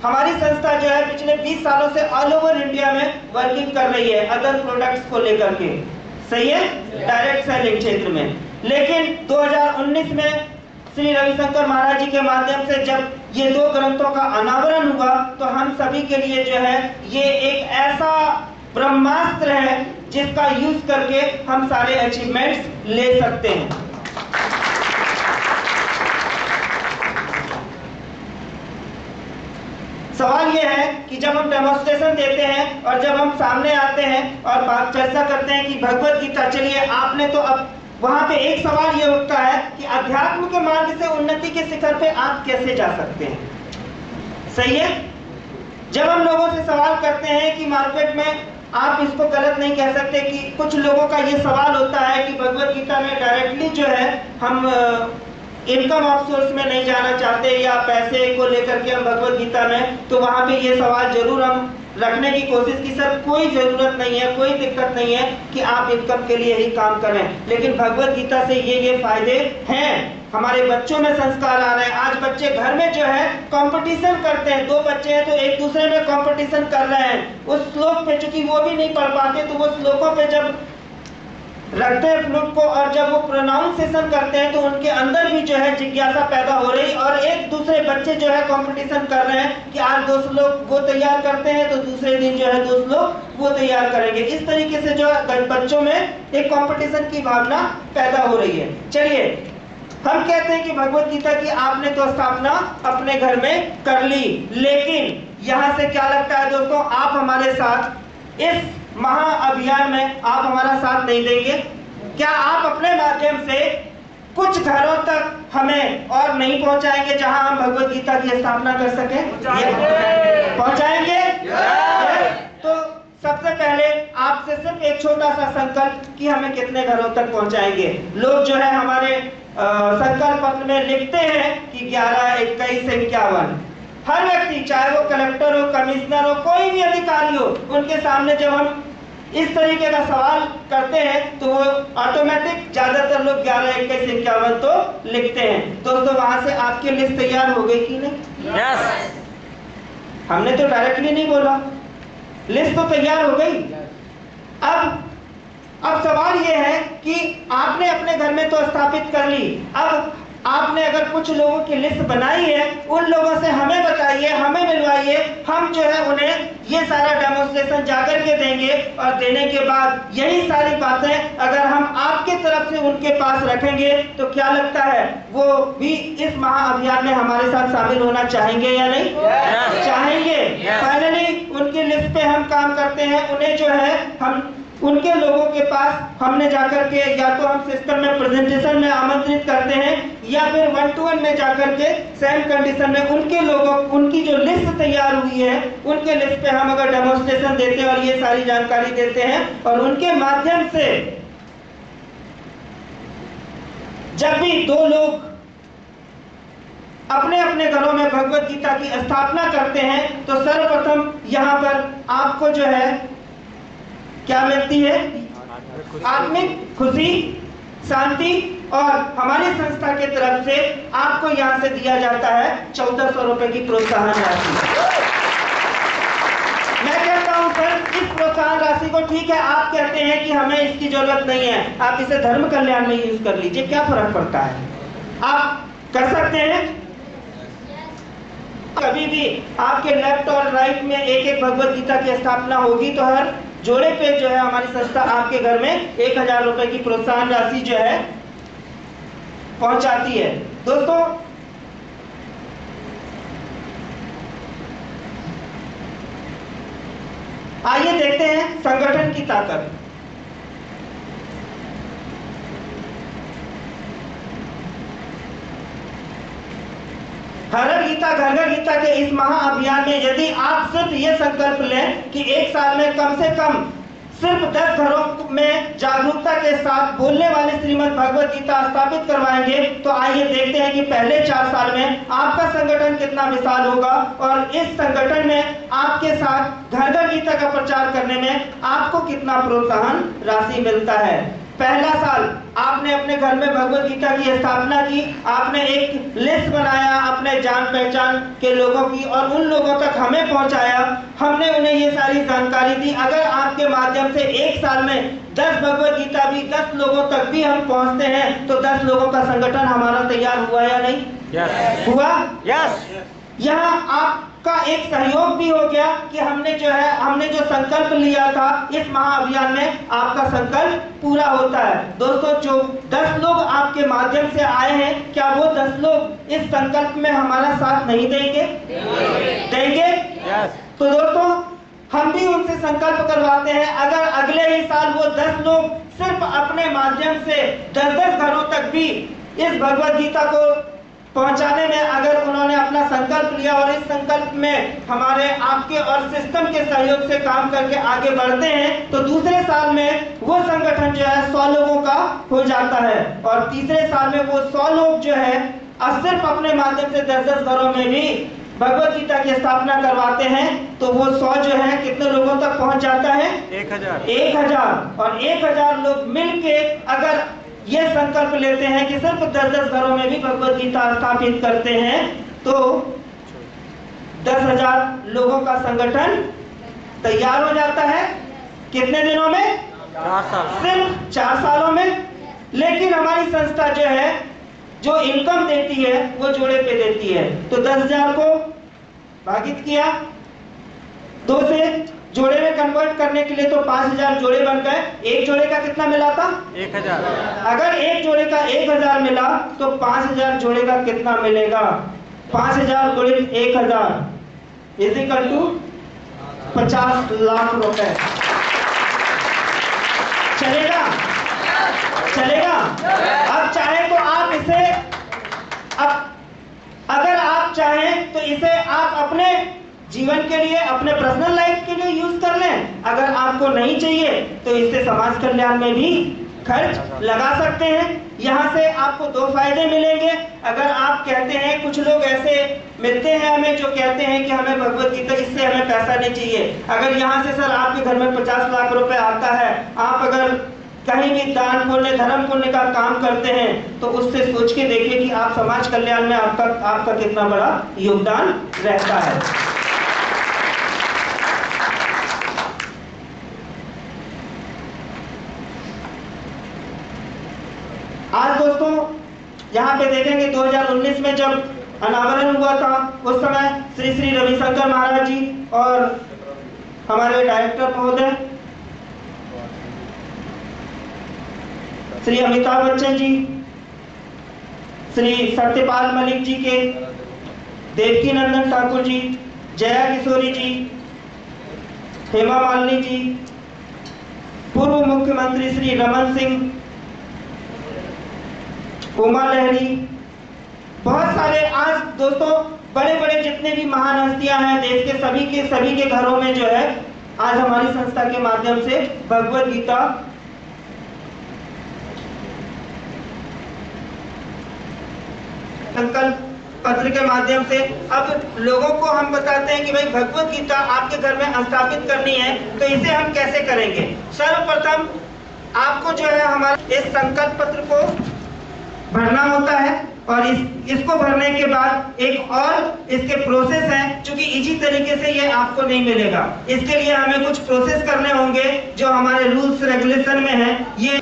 Speaker 1: हमारी संस्था जो है पिछले 20 सालों से ऑल ओवर इंडिया में वर्किंग कर रही है अदर प्रोडक्ट्स को लेकर के। सही है? डायरेक्ट सेलिंग क्षेत्र में। लेकिन 2019 में श्री रविशंकर महाराज जी के माध्यम से जब ये 2 ग्रंथों का अनावरण हुआ तो हम सभी के लिए जो है ये एक ऐसा ब्रह्मास्त्र है जिसका यूज करके हम सारे अचीवमेंट्स ले सकते हैं। सवाल यह है कि जब हम डेमोन्स्ट्रेशन देते हैं और जब हम सामने आते हैं और बात चर्चा करते हैं कि भगवत गीता, चलिए आपने तो अब वहां पे एक सवाल ये उठता है कि अध्यात्म के मार्ग से उन्नति के शिखर पे आप कैसे जा सकते हैं। सही है? जब हम लोगों से सवाल करते हैं कि मार्केट में, आप इसको गलत नहीं कह सकते कि कुछ लोगों का ये सवाल होता है कि भगवत गीता में डायरेक्टली जो है हम इनकम ऑफ सोर्स में नहीं जाना चाहते या पैसे को लेकर के हम भगवत गीता में, तो वहां पे ये सवाल जरूर हम रखने की कोशिश की सर कोई जरूरत नहीं है, कोई दिक्कत नहीं है कि आप इनकम के लिए ही काम करें। लेकिन भगवत गीता से ये फायदे हैं। हमारे बच्चों में संस्कार आ रहे हैं। आज बच्चे घर में जो है कंपटीशन करते हैं, 2 बच्चे हैं तो एक दूसरे में कंपटीशन कर रहे हैं। उस श्लोक पे चूंकि वो भी नहीं पढ़ पाते तो वो श्लोकों पे जब रखते हैं फ्लूट को और जब वो प्रोनाउंसिएशन करते हैं तो उनके अंदर भी जो है जिज्ञासा पैदा हो रही, और एक दूसरे बच्चे जो है कंपटीशन कर रहे हैं कि आज 2 श्लोक वो तैयार करते हैं तो दूसरे दिन जो है 2 श्लोक वो तैयार करेंगे। इस तरीके से जो बच्चों में एक कंपटीशन की भावना पैदा हो रही है। चलिए, हम कहते हैं कि भगवत गीता की आपने तो स्थापना अपने घर में कर ली, लेकिन यहाँ से क्या लगता है दोस्तों, आप हमारे साथ इस महाअभियान में आप हमारा साथ नहीं देंगे? क्या आप अपने माध्यम से कुछ घरों तक हमें और नहीं पहुंचाएंगे जहां हम भगवत गीता की स्थापना कर सकें? पहुंचाएंगे? तो सबसे पहले आपसे सिर्फ एक छोटा सा संकल्प कि हमें कितने घरों तक पहुंचाएंगे। लोग जो है हमारे संकल्प पत्र में लिखते हैं कि 11, 21, 51। हर व्यक्ति, चाहे वो कलेक्टर हो, कमिश्नर हो, कोई भी अधिकारी हो, उनके सामने जब हम इस तरीके का सवाल करते हैं तो वो ऑटोमेटिक ज्यादातर लोग 11, 21, 51 तो लिखते हैं। दोस्तों, वहां से आपकी लिस्ट तैयार हो गई कि नहीं?
Speaker 2: यस।
Speaker 1: हमने तो डायरेक्टली नहीं बोला, लिस्ट तो तैयार हो गई। अब सवाल ये है कि आपने अपने घर में तो स्थापित कर ली, अब आपने अगर कुछ लोगों की लिस्ट बनाई है, उन लोगों से हमें बताइए, हमें मिलवाइए, हम जो है उन्हें ये सारा डेमोन्स्ट्रेशन जाकर के देंगे, और देने के बाद यही सारी बातें अगर हम आपके तरफ से उनके पास रखेंगे तो क्या लगता है वो भी इस महाअभियान में हमारे साथ शामिल होना चाहेंगे या नहीं? चाहेंगे। फाइनली उनकी लिस्ट पे हम काम करते हैं, उन्हें जो है हम उनके लोगों के पास हमने जाकर के या तो हम सिस्टम में प्रेजेंटेशन में आमंत्रित करते हैं या फिर 1-to-1 में जाकर के सेम कंडीशन में उनके लोगों उनकी जो लिस्ट तैयार हुई है उनके लिस्ट पे हम अगर डेमोन्स्ट्रेशन देते हैं और ये सारी जानकारी देते हैं और उनके माध्यम से जब भी दो लोग अपने अपने घरों में भगवत गीता की स्थापना करते हैं तो सर्वप्रथम यहाँ पर आपको जो है क्या मिलती है? आत्मिक खुशी, शांति और हमारी संस्था की तरफ से आपको यहाँ से दिया जाता है 1400 रुपए की प्रोत्साहन राशि। मैं कहता हूँ सर इस प्रोत्साहन राशि को ठीक है आप कहते हैं कि हमें इसकी जरूरत नहीं है, आप इसे धर्म कल्याण में यूज कर लीजिए, क्या फर्क पड़ता है? आप कर सकते हैं। कभी भी आपके लेफ्ट और राइट में एक एक भगवत गीता की स्थापना होगी तो हर जोड़े पे जो है हमारी संस्था आपके घर में 1000 रुपए की प्रोत्साहन राशि जो है पहुंचाती है। दोस्तों आइए देखते हैं संगठन की ताकत। हर हर गीता घर घर गीता के इस महाअभियान में यदि आप सिर्फ ये संकल्प लें कि एक साल में कम से कम सिर्फ 10 घरों में जागरूकता के साथ बोलने वाले श्रीमद् भगवत गीता स्थापित करवाएंगे तो आइए देखते हैं कि पहले 4 साल में आपका संगठन कितना विशाल होगा और इस संगठन में आपके साथ घर घर गीता का प्रचार करने में आपको कितना प्रोत्साहन राशि मिलता है। पहला साल आपने अपने घर में भगवत गीता की स्थापना की, आपने एक लिस्ट बनाया अपने जान पहचान के लोगों की और उन लोगों तक हमें पहुंचाया, हमने उन्हें ये सारी जानकारी दी। अगर आपके माध्यम से एक साल में 10 भगवत गीता भी 10 लोगों तक भी हम पहुंचते हैं तो 10 लोगों का संगठन हमारा तैयार हुआ या नहीं?
Speaker 2: Yes.
Speaker 1: हुआ?
Speaker 2: Yes.
Speaker 1: यहाँ आपका एक सहयोग भी हो गया कि हमने जो संकल्प लिया था इस महाअभियान में आपका संकल्प पूरा होता है। दोस्तों जो 10 लोग आपके माध्यम से आए हैं क्या वो 10 लोग इस संकल्प में हमारा साथ नहीं देंगे? देंगे?
Speaker 2: Yes.
Speaker 1: तो दोस्तों हम भी उनसे संकल्प करवाते हैं अगर अगले ही साल वो 10 लोग सिर्फ अपने माध्यम से 10-10 घरों तक भी इस भगवत गीता को पहुंचाने में अगर उन्होंने अपना संकल्प लिया और इस संकल्प में हमारे आपके और सिस्टम के सहयोग से काम करके आगे बढ़ते हैं तो दूसरे साल में वो संगठन जो है 100 लोगों का हो जाता है और तीसरे साल में वो 100 लोग जो है सिर्फ अपने माध्यम से 10-10 घरों में भी भगवत गीता की स्थापना करवाते हैं तो वो 100 जो है कितने लोगों तक पहुंच जाता है? 1000 और 1000 लोग मिलके अगर ये संकल्प लेते हैं कि सिर्फ 10-10 घरों में भी भगवत गीता स्थापित करते हैं तो 10,000 लोगों का संगठन तैयार हो जाता है। कितने दिनों में?
Speaker 2: 4 साल।
Speaker 1: सिर्फ 4 सालों में। लेकिन हमारी संस्था जो है जो इनकम देती है वो जोड़े पे देती है तो 10,000 को भागित किया 2 से जोड़े में कन्वर्ट करने के लिए तो 5,000 जोड़े बन गए। एक जोड़े का कितना मिला था?
Speaker 2: 1000।
Speaker 1: अगर एक जोड़े का 1000 मिला तो 5,000 जोड़े का कितना मिलेगा? 5,000 गुणे 1000 इज इक्वल टू 50 लाख रुपए। चलेगा? चलेगा? अब चाहे तो आप इसे अगर आप चाहें तो इसे आप अपने जीवन के लिए अपने पर्सनल लाइफ के लिए यूज कर लें। अगर आपको नहीं चाहिए तो इससे समाज कल्याण में भी खर्च लगा सकते हैं। यहाँ से आपको 2 फायदे मिलेंगे। अगर आप कहते हैं कुछ लोग ऐसे मिलते हैं हमें जो कहते हैं कि हमें भगवत गीता इससे हमें पैसा नहीं चाहिए। अगर यहाँ से सर आपके घर में 50 लाख रुपए आता है, आप अगर कहीं भी दान पुण्य धर्म पुण्य का काम करते हैं तो उससे सोच के देखिए कि आप समाज कल्याण में आपका कितना बड़ा योगदान रहता है। आज दोस्तों यहाँ पे देखेंगे 2019 में जब अनावरण हुआ था उस समय श्री श्री रविशंकर महाराज जी और हमारे डायरेक्टर महोदय श्री अमिताभ बच्चन जी, श्री सत्यपाल मलिक जी के, देवकी नंदन ठाकुर जी, जया किशोरी जी, हेमा मालिनी जी, पूर्व मुख्यमंत्री श्री रमन सिंह, उमा लहरी, बहुत सारे आज दोस्तों बड़े बड़े जितने भी महान हस्तियां हैं देश के सभी के घरों में जो है आज हमारी संस्था के माध्यम से भगवत गीता संकल्प पत्र के माध्यम से अब लोगों को हम बताते हैं कि भाई भगवत गीता आपके घर में स्थापित करनी है, तो इसे हम कैसे करेंगे। सर्वप्रथम आपको जो है हमारे इस संकल्प पत्र को भरना होता है और इसको भरने के बाद एक और इसके प्रोसेस है, क्योंकि इजी तरीके से ये आपको नहीं मिलेगा। इसके लिए हमें कुछ प्रोसेस करने होंगे जो हमारे रूल्स रेगुलेशन में है। ये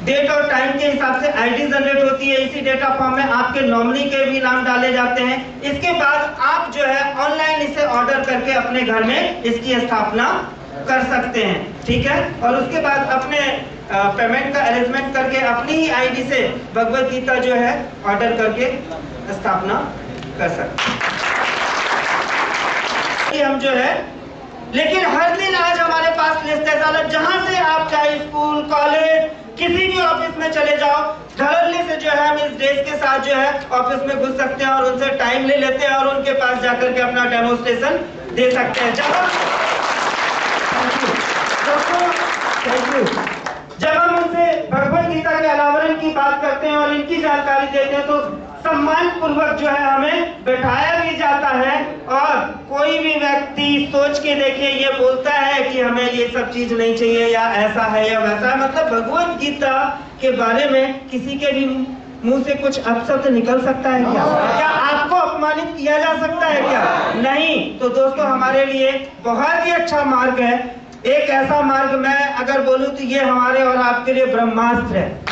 Speaker 1: डेट और टाइम के हिसाब से आईडी जनरेट होती है, इसी डेटा फॉर्म में आपके नॉमिनी के भी नाम डाले जाते हैं। इसके बाद आप जो है ऑनलाइन इसे ऑर्डर करके अपने घर में इसकी स्थापना कर सकते हैं, ठीक है। और उसके बाद अपने पेमेंट का अरेंजमेंट करके अपनी ही आईडी से भगवत गीता जो है ऑर्डर करके स्थापना कर सकते हैं हम जो है। लेकिन हर दिन आज हमारे पास लिस्ट है, जहां से आप चाहे स्कूल कॉलेज किसी भी ऑफिस में चले जाओ, धड़ल्ले से जो है हम इस ड्रेस के साथ जो है ऑफिस में घुस सकते हैं और उनसे टाइम ले लेते हैं और उनके पास जाकर के अपना डेमोन्स्ट्रेशन दे सकते हैं। जब हम उनसे भगवत गीता के अनावरण की बात करते हैं और इनकी जानकारी देते हैं तो सम्मान पूर्वक जो है हमें बैठाया भी जाता है। और कोई भी व्यक्ति सोच के देखिए ये बोलता है कि हमें ये सब चीज नहीं चाहिए या ऐसा है या वैसा है, मतलब भगवत गीता के बारे में किसी के भी मुंह से कुछ अपशब्द निकल सकता है क्या? क्या आपको अपमानित किया जा सकता है क्या? नहीं। तो दोस्तों हमारे लिए बहुत ही अच्छा मार्ग है, एक ऐसा मार्ग मैं अगर बोलूं तो ये हमारे और आपके लिए ब्रह्मास्त्र है।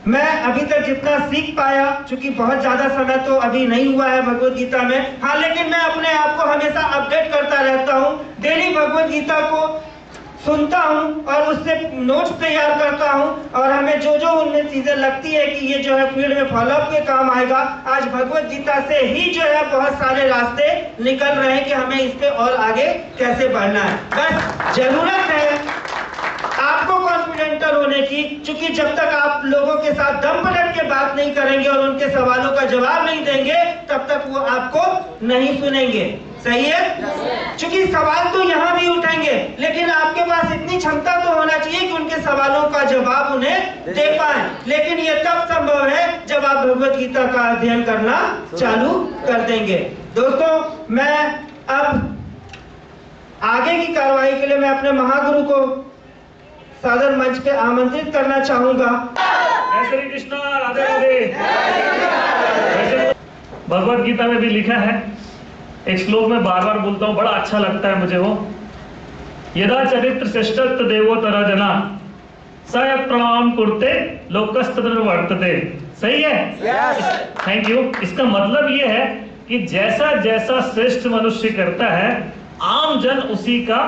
Speaker 1: मैं अभी तक जितना सीख पाया, चूंकि बहुत ज्यादा समय तो अभी नहीं हुआ है भगवत गीता में, हाँ, लेकिन मैं अपने आप को हमेशा अपडेट करता रहता हूँ। डेली भगवत गीता को सुनता हूँ और उससे नोट्स तैयार करता हूँ और हमें जो जो उनमें चीजें लगती है कि ये जो है फील्ड में फॉलोअप के काम आएगा, आज भगवत गीता से ही जो है बहुत सारे रास्ते निकल रहे हैं कि हमें इस पे और आगे कैसे बढ़ना है। बस जरूरत है आपको कॉन्फिडेंटल होने की, क्योंकि जब तक आप लोगों के साथ दम पलट के बात नहीं करेंगे और उनके सवालों का जवाब नहीं देंगे तब तक वो आपको नहीं सुनेंगे। सही है? क्योंकि सवाल तो यहाँ भी उठेंगे, लेकिन आपके पास इतनी क्षमता तो होना चाहिए कि उनके सवालों का जवाब उन्हें दे पाए। लेकिन ये तब संभव है जब आप भगवत गीता का अध्ययन करना चालू कर देंगे। दोस्तों मैं अब आगे की कार्रवाई के लिए मैं अपने महागुरु को सादर मंच पे आमंत्रित करना चाहूंगा।
Speaker 7: श्री कृष्ण राधे राधे। भगवत गीता में भी लिखा है, एक श्लोक में बार बार बोलता हूँ, बड़ा अच्छा लगता है मुझे वो, यदा चरित्र श्रेष्ठत्व देवोत्तर जना सयत् प्रणाम कुर्ते लोकस्तत्र वर्तते। सही है? Thank you. इसका मतलब ये है कि जैसा जैसा श्रेष्ठ मनुष्य करता है आम जन उसी का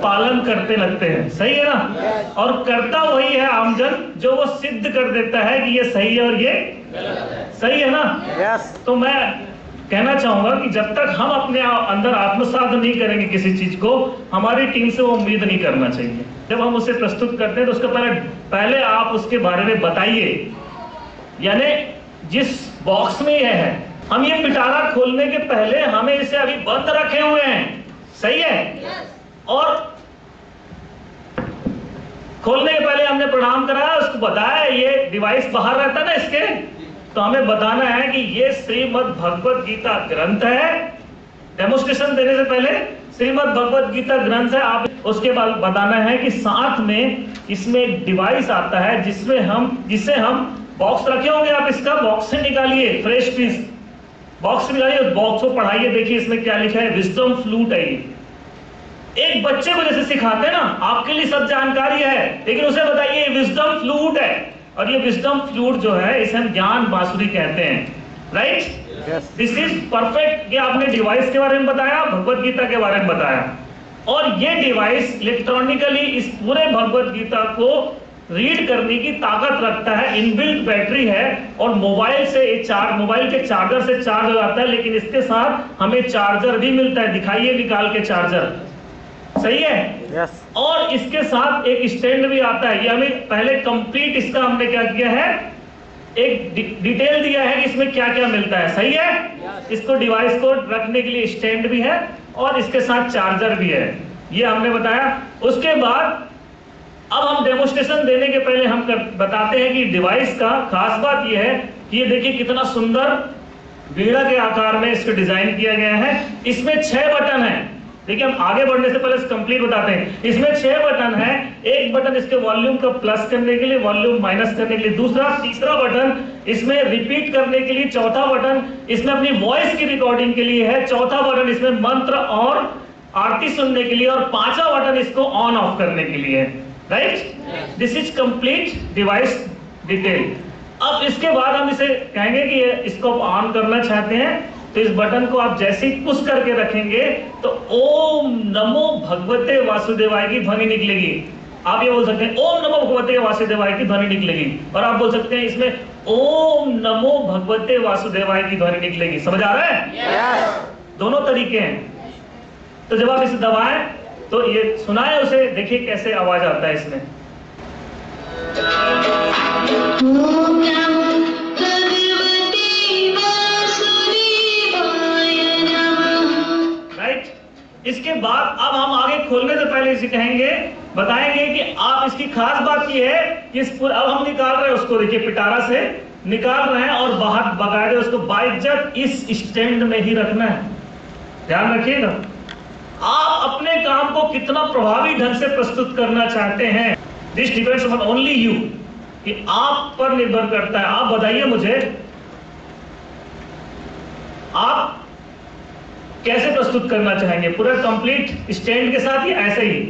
Speaker 7: पालन करते लगते हैं। सही है ना? और करता वही है आम जन जो वो सिद्ध कर देता है कि ये सही है और ये सही है ना। तो मैं कहना चाहूंगा कि जब तक हम अपने अंदर आत्मसात नहीं करेंगे किसी चीज को, हमारी टीम से वो उम्मीद नहीं करना चाहिए। जब हम उसे प्रस्तुत करते हैं तो उसके पहले आप उसके बारे में बताइए, यानी जिस बॉक्स में यह है, हम ये पिटारा खोलने के पहले हमें इसे अभी बंद रखे हुए हैं। सही है? और खोलने के पहले हमने प्रणाम कराया, उसको बताया ये डिवाइस बाहर रहता है ना इसके, तो हमें बताना है कि ये श्रीमद् भगवत गीता ग्रंथ है। डेमोन्स्ट्रेशन देने से पहले श्रीमद् भगवत गीता ग्रंथ है। आप उसके बाद बताना है कि साथ में इसमें एक डिवाइस आता है जिसे हम बॉक्स रखे होंगे, आप इसका बॉक्स से निकालिए, फ्रेश पीस बॉक्स से निकालिए, उस बॉक्स को पढ़ाइए, देखिए इसमें क्या लिखा है। विजडम फ्लूट है ये। एक बच्चे को जैसे सिखाते हैं ना, आपके लिए सब जानकारी है, लेकिन उसे बताइए विजडम फ्लूट है। और ये विजडम फ्लूट जो है इसे हम ज्ञान बांसुरी कहते हैं। राइट? This is perfect. ये आपने डिवाइस के बारे में बताया, भगवत गीता के बारे में बताया, और ये डिवाइस इलेक्ट्रॉनिकली इस पूरे भगवत गीता को रीड करने की ताकत रखता है, इनबिल्ट बैटरी है और मोबाइल के चार्जर से चार्ज हो जाता है। लेकिन इसके साथ हमें चार्जर भी मिलता है, दिखाइए निकाल के चार्जर, सही है।
Speaker 2: यस।
Speaker 7: और इसके साथ एक स्टैंड भी आता है। ये हमें पहले कंप्लीट इसका हमने क्या किया है, एक डिटेल दिया है कि इसमें क्या क्या मिलता है, सही है। इसको डिवाइस को रखने के लिए स्टैंड भी है और इसके साथ चार्जर भी है, ये हमने बताया। उसके बाद अब हम डेमोस्ट्रेशन देने के पहले हम बताते हैं कि डिवाइस का खास बात यह है कि ये देखिए कितना सुंदर बीड़ा के आकार में इसको डिजाइन किया गया है। इसमें 6 बटन है। देखिए हम आगे बढ़ने से पहले कंप्लीट बताते हैं। इसमें 6 बटन है। एक बटन इसके वॉल्यूम का प्लस करने के लिए, वॉल्यूम माइनस करने के लिए दूसरा, तीसरा बटन इसमें रिपीट करने के लिए, चौथा बटन इसमें अपनी वॉइस की रिकॉर्डिंग के लिए है, चौथा बटन इसमें मंत्र और आरती सुनने के लिए और पांचवा बटन इसको ऑन ऑफ करने के लिए है। Right, this is complete device detail. अब इसके बाद हम इसे कहेंगे कि इसको ऑन करना चाहते हैं तो इस बटन को आप जैसे ही पुश करके रखेंगे तो ओम नमो भगवते वासुदेवाय की ध्वनि निकलेगी। आप ये बोल सकते हैं ओम नमो भगवते वासुदेवाय की ध्वनि निकलेगी, और आप बोल सकते हैं इसमें ओम नमो भगवते वासुदेवाय की ध्वनि निकलेगी। समझ आ रहा है?
Speaker 3: Yes.
Speaker 7: दोनों तरीके हैं। तो जब आप इसे दबाएं तो ये सुनाए उसे, देखिए कैसे आवाज आता है इसमें। राइट, इसके बाद अब हम आगे खोलने से पहले इसे कहेंगे, बताएंगे कि आप इसकी खास बात ये है कि अब हम निकाल रहे हैं उसको, देखिए पिटारा से निकाल रहे हैं और बाहर बकायदे उसको बाइज्जत इस स्टैंड में ही रखना है। ध्यान रखिएगा, आप अपने काम को कितना प्रभावी ढंग से प्रस्तुत करना चाहते हैं, this depends on only you, कि आप पर निर्भर करता है। आप बताइए मुझे, आप कैसे प्रस्तुत करना चाहेंगे, पूरा कंप्लीट स्टैंड के साथ या ऐसे ही?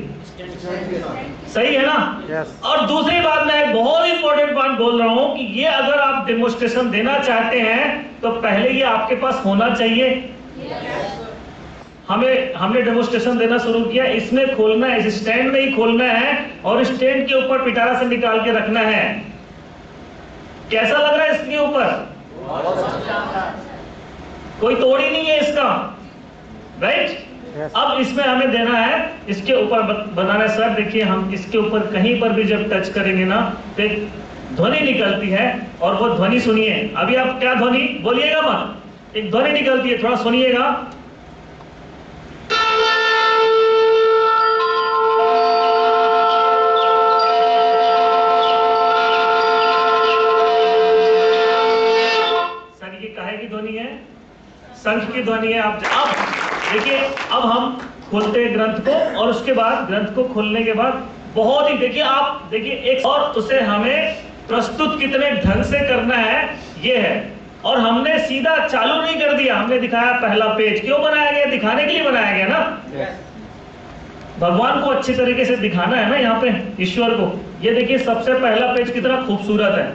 Speaker 7: सही है ना?
Speaker 2: Yes.
Speaker 7: और दूसरी बात, मैं एक बहुत इंपॉर्टेंट बात बोल रहा हूं कि ये अगर आप डेमोस्ट्रेशन देना चाहते हैं तो पहले ये आपके पास होना चाहिए। हमने डेमोस्ट्रेशन देना शुरू किया, इसमें खोलना है, इस स्टैंड में ही खोलना है और स्टैंड के ऊपर पिटारा से निकाल के रखना है। कैसा लग रहा है इसके ऊपर? कोई तोड़ ही नहीं है इसका, राइट?
Speaker 2: Yes.
Speaker 7: अब इसमें हमें देना है, इसके ऊपर बनाना है। सर देखिए, हम इसके ऊपर कहीं पर भी जब टच करेंगे ना तो एक ध्वनि निकलती है, और वो ध्वनि सुनिए। अभी आप क्या ध्वनि बोलिएगा मत, एक ध्वनि निकलती है, थोड़ा सुनिएगा। सर ये काहे की ध्वनि है? शंख की ध्वनि है। आप देखिए, अब हम खोलते हैं ग्रंथ को, और उसके बाद ग्रंथ को खोलने के बाद बहुत ही देखिए, आप देखिए एक और उसे हमें प्रस्तुत कितने ढंग से करना है ये है। और हमने सीधा चालू नहीं कर दिया, हमने दिखाया पहला पेज। क्यों बनाया गया? दिखाने के लिए बनाया गया ना। भगवान को अच्छी तरीके से दिखाना है ना, यहाँ पे ईश्वर को। ये देखिए सबसे पहला पेज कितना खूबसूरत है,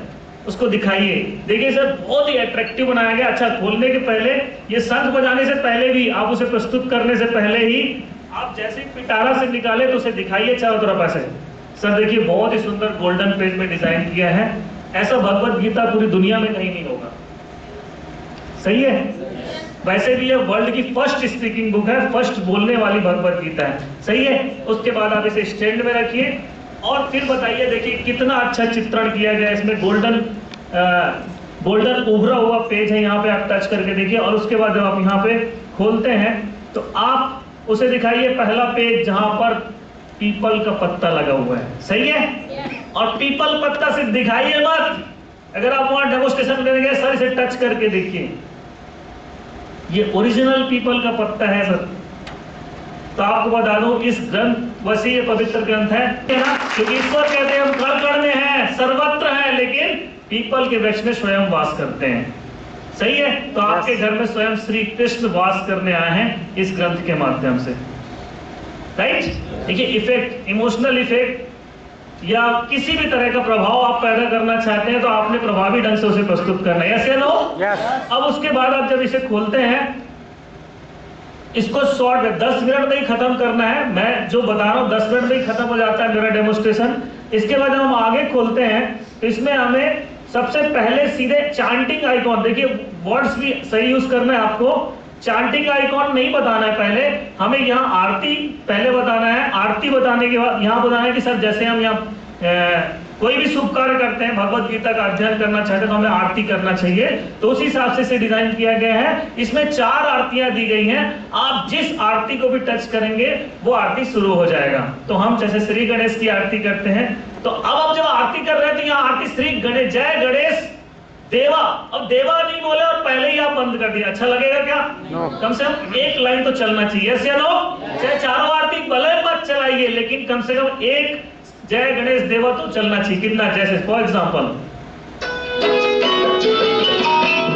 Speaker 7: उसको दिखाइए। देखिए सर, बहुत ही अट्रैक्टिव बनाया गया। अच्छा, खोलने के पहले, ये शंख बजाने से पहले भी, आप उसे प्रस्तुत करने से पहले ही आप जैसे पिटारा से निकाले तो उसे दिखाइए चारों तरफ ऐसे। सर देखिए, बहुत ही सुंदर गोल्डन पेज में डिजाइन किया है। ऐसा भगवत गीता पूरी दुनिया में कहीं नहीं होगा, सही है? वैसे भी ये वर्ल्ड की फर्स्ट स्पीकिंग बुक है, फर्स्ट बोलने वाली भगवत गीता है, सही है? उसके बाद आप इसे स्टैंड में रखिए और फिर बताइए, देखिए कितना अच्छा चित्रण किया गया है इसमें। गोल्डन उभरा हुआ पेज है, यहाँ पे आप टच करके देखिए। और उसके बाद जब आप यहाँ पे खोलते हैं तो आप उसे दिखाइए पहला पेज जहां पर पीपल का पत्ता लगा हुआ है, सही है? और पीपल पत्ता सिर्फ दिखाइए मत, अगर आप वहां डेमोस्ट्रेशन करेंगे, सर इसे टच करके देखिए, ये ओरिजिनल पीपल का पत्ता है सर। तो आपको बता दूं, इस ग्रंथ वैसे ये पवित्र ग्रंथ है ना, क्योंकि ईश्वर कहते हैं हम कण कण में हैं, सर्वत्र हैं, लेकिन पीपल के वृक्ष में स्वयं वास करते हैं, सही है? तो आपके घर में स्वयं श्री कृष्ण वास करने आए हैं इस ग्रंथ के माध्यम से, राइट? देखिए, इफेक्ट, इमोशनल इफेक्ट या किसी भी तरह का प्रभाव आप पैदा करना चाहते हैं तो आपने प्रभावी ढंग से उसे प्रस्तुत करना है, यस या नो?
Speaker 2: Yes.
Speaker 7: अब उसके बाद आप जब इसे खोलते हैं इसको शॉर्ट में 10 मिनट में ही खत्म करना है। मैं जो बता रहा हूँ 10 मिनट में ही खत्म हो जाता है मेरा डेमोस्ट्रेशन। इसके बाद हम आगे खोलते हैं तो इसमें हमें सबसे पहले सीधे चांटिंग आइकॉन, देखिए वर्ड्स भी सही यूज करना है आपको। चांटिंग आइकॉन नहीं बताना है, पहले हमें यहाँ आरती पहले बताना है। आरती बताने के बाद यहाँ बताना है कि सर जैसे हम यहाँ कोई भी शुभ कार्य करते हैं, भगवत गीता का अध्ययन करना चाहते हैं तो हमें आरती करना चाहिए, तो उसी हिसाब से इसे डिजाइन किया गया है। इसमें 4 आरतियां दी गई हैं, आप जिस आरती को भी टच करेंगे वो आरती शुरू हो जाएगा। तो हम जैसे श्री गणेश की आरती करते हैं, तो अब हम जब आरती कर रहे हैं तो यहाँ आरती श्री गणेश जय गणेश देवा, अब देवा नहीं बोले और पहले ही आप बंद कर दिया, अच्छा लगेगा क्या? कम से कम एक लाइन तो चलना चाहिए, यस या नो? चाहे चारों आरती भले मत चलाइए, लेकिन कम से कम एक जय गणेश देवा तो चलना चाहिए। कितना? जैसे फॉर एग्जाम्पल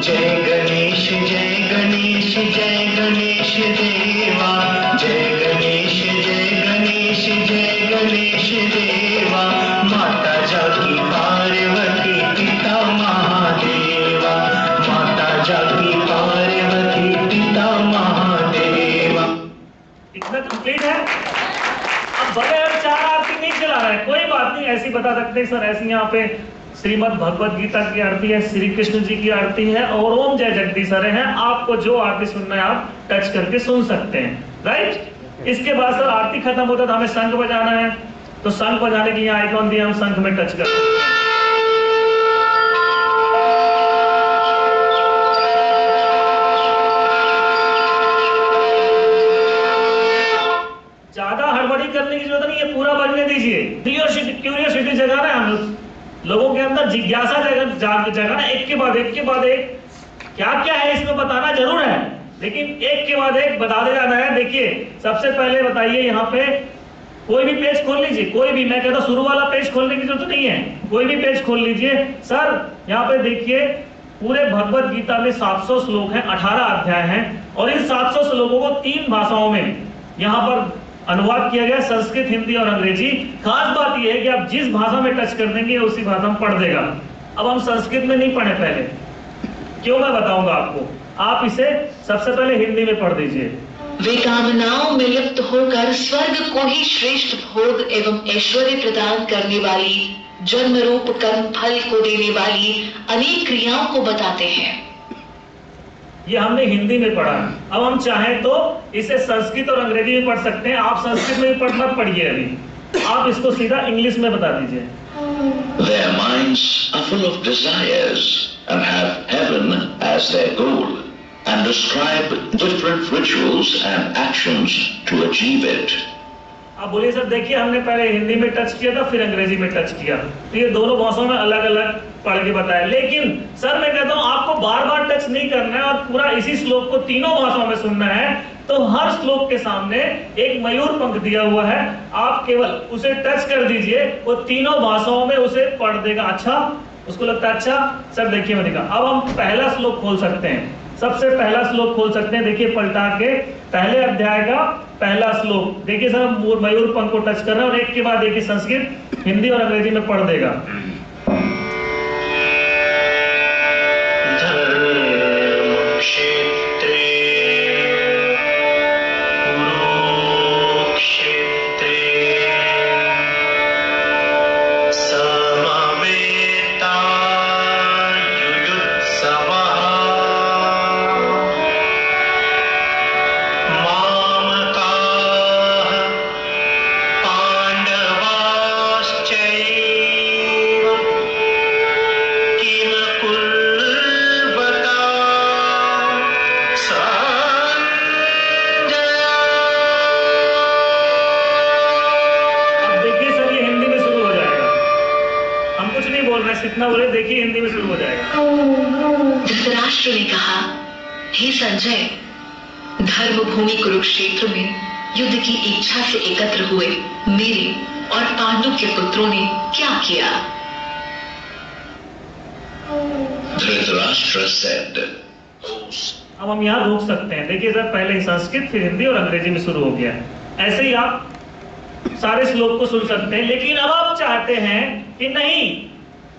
Speaker 4: जय गणेश जय गणेश जय गणेश देवा, जय गणेश जय गणेश जय गणेश देवा, माता जाकी पार्वती पिता महादेवा, माता जाकी पार्वती पिता महादेवा।
Speaker 7: इतना कंप्लीट है। अब बड़े और 4 आरती नहीं चला रहा है, कोई बात नहीं, ऐसी बता सकते हैं सर ऐसी यहाँ पे श्रीमद् भगवत गीता की आरती है, श्री कृष्ण जी की आरती है और ओम जय जगदीश हरे हैं। आपको जो आरती सुनना है आप टच करके सुन सकते हैं, राइट? इसके बाद सर आरती खत्म होता है तो हमें शंख बजाना है, तो शंख बजाने के लिए आइकॉन दिया, हम शंख में टच करते हैं। ज्यादा हड़बड़ी करने की जरूरत नहीं है, पूरा बजने दीजिए। क्यूरियोसिटी जगाना है हम लोगों के अंदर, जिज्ञासा जगाना, एक के बाद एक क्या क्या है इसमें बताना जरूर है, लेकिन एक के बाद एक बताते जाना है। देखिए सबसे पहले बताइए, यहाँ पे कोई भी पेज खोल लीजिए, कोई भी, मैं कहता शुरू वाला पेज खोलने की जरूरत नहीं है, कोई भी पेज खोल लीजिए। सर यहाँ पे देखिए पूरे भगवत गीता में 700 श्लोक हैं, 18 अध्याय हैं और इन 700 श्लोकों को 3 भाषाओं में यहाँ पर अनुवाद किया गया, संस्कृत, हिंदी और अंग्रेजी। खास बात यह है कि आप जिस भाषा में टच कर देंगे उसी भाषा में पढ़ देगा। अब हम संस्कृत में नहीं पढ़े पहले, क्यों मैं बताऊंगा आपको, आप इसे सबसे पहले हिंदी में पढ़ दीजिए।
Speaker 5: वे कामनाओं में लिप्त होकर स्वर्ग को ही श्रेष्ठ भोग एवं ऐश्वर्य प्रदान करने वाली, जन्म रूप कर्म फल को देने वाली अनेक क्रियाओं को बताते हैं।
Speaker 7: ये हमने हिंदी में पढ़ा, अब हम चाहें तो इसे संस्कृत और अंग्रेजी में पढ़ सकते हैं। आप संस्कृत में भी पढ़ना पढ़िए, अभी आप इसको सीधा इंग्लिश में बता दीजिए।
Speaker 6: Their minds are full of desires and have heaven as their goal and describe different rituals and actions to achieve it.
Speaker 7: आप बोलिए सर देखिए हमने पहले हिंदी में टच किया था फिर अंग्रेजी में टच किया, तो ये दोनों भाषाओं में अलग अलग पढ़ के बताया। लेकिन सर मैं कहता हूं आपको बार बार टच नहीं करना है और पूरा इसी श्लोक को तीनों भाषाओं में सुनना है। तो हर श्लोक के सामने एक मयूर पंख दिया हुआ है, आप केवल उसे टच कर दीजिए, वो तीनों भाषाओं में उसे पढ़ देगा। अच्छा, उसको लगता है अच्छा सर देखिए मैं दिखा। अब हम पहला श्लोक खोल सकते हैं, सबसे पहला श्लोक खोल सकते हैं। देखिए पलटा के पहले अध्याय का पहला श्लोक देखिए सर, मयूर पंख को टच कर रहे हैं और एक के बाद देखिए संस्कृत, हिंदी और अंग्रेजी में पढ़ देगा। इतना बोले देखिए हिंदी में शुरू हो जाएगा।
Speaker 5: धृतराष्ट्र ने कहा, हे संजय, धर्म भूमि कुरुक्षेत्र में युद्ध की इच्छा से एकत्र हुए मेरे और पांडु के पुत्रों ने क्या किया?
Speaker 6: Dhritarashtra said,
Speaker 7: अब हम यहाँ रोक सकते हैं। देखिए सर पहले संस्कृत फिर हिंदी और अंग्रेजी में शुरू हो गया, ऐसे ही आप सारे श्लोक को सुन सकते हैं। लेकिन अब आप चाहते हैं कि नहीं,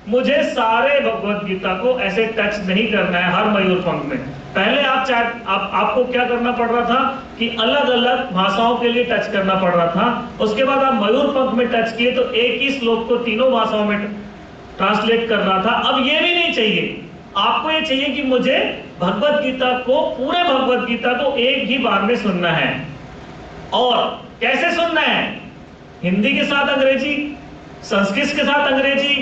Speaker 7: मुझे सारे भगवत गीता को ऐसे टच नहीं करना है हर मयूर पंख में। पहले आपको क्या करना पड़ रहा था, कि अलग अलग भाषाओं के लिए टच करना पड़ रहा था। उसके बाद आप मयूर पंख में टच किए तो एक ही श्लोक को तीनों भाषाओं में ट्रांसलेट करना था। अब ये भी नहीं चाहिए, आपको ये चाहिए कि मुझे भगवत गीता को, पूरे भगवत गीता को एक ही बार में सुनना है। और कैसे सुनना है? हिंदी के साथ अंग्रेजी, संस्कृत के साथ अंग्रेजी,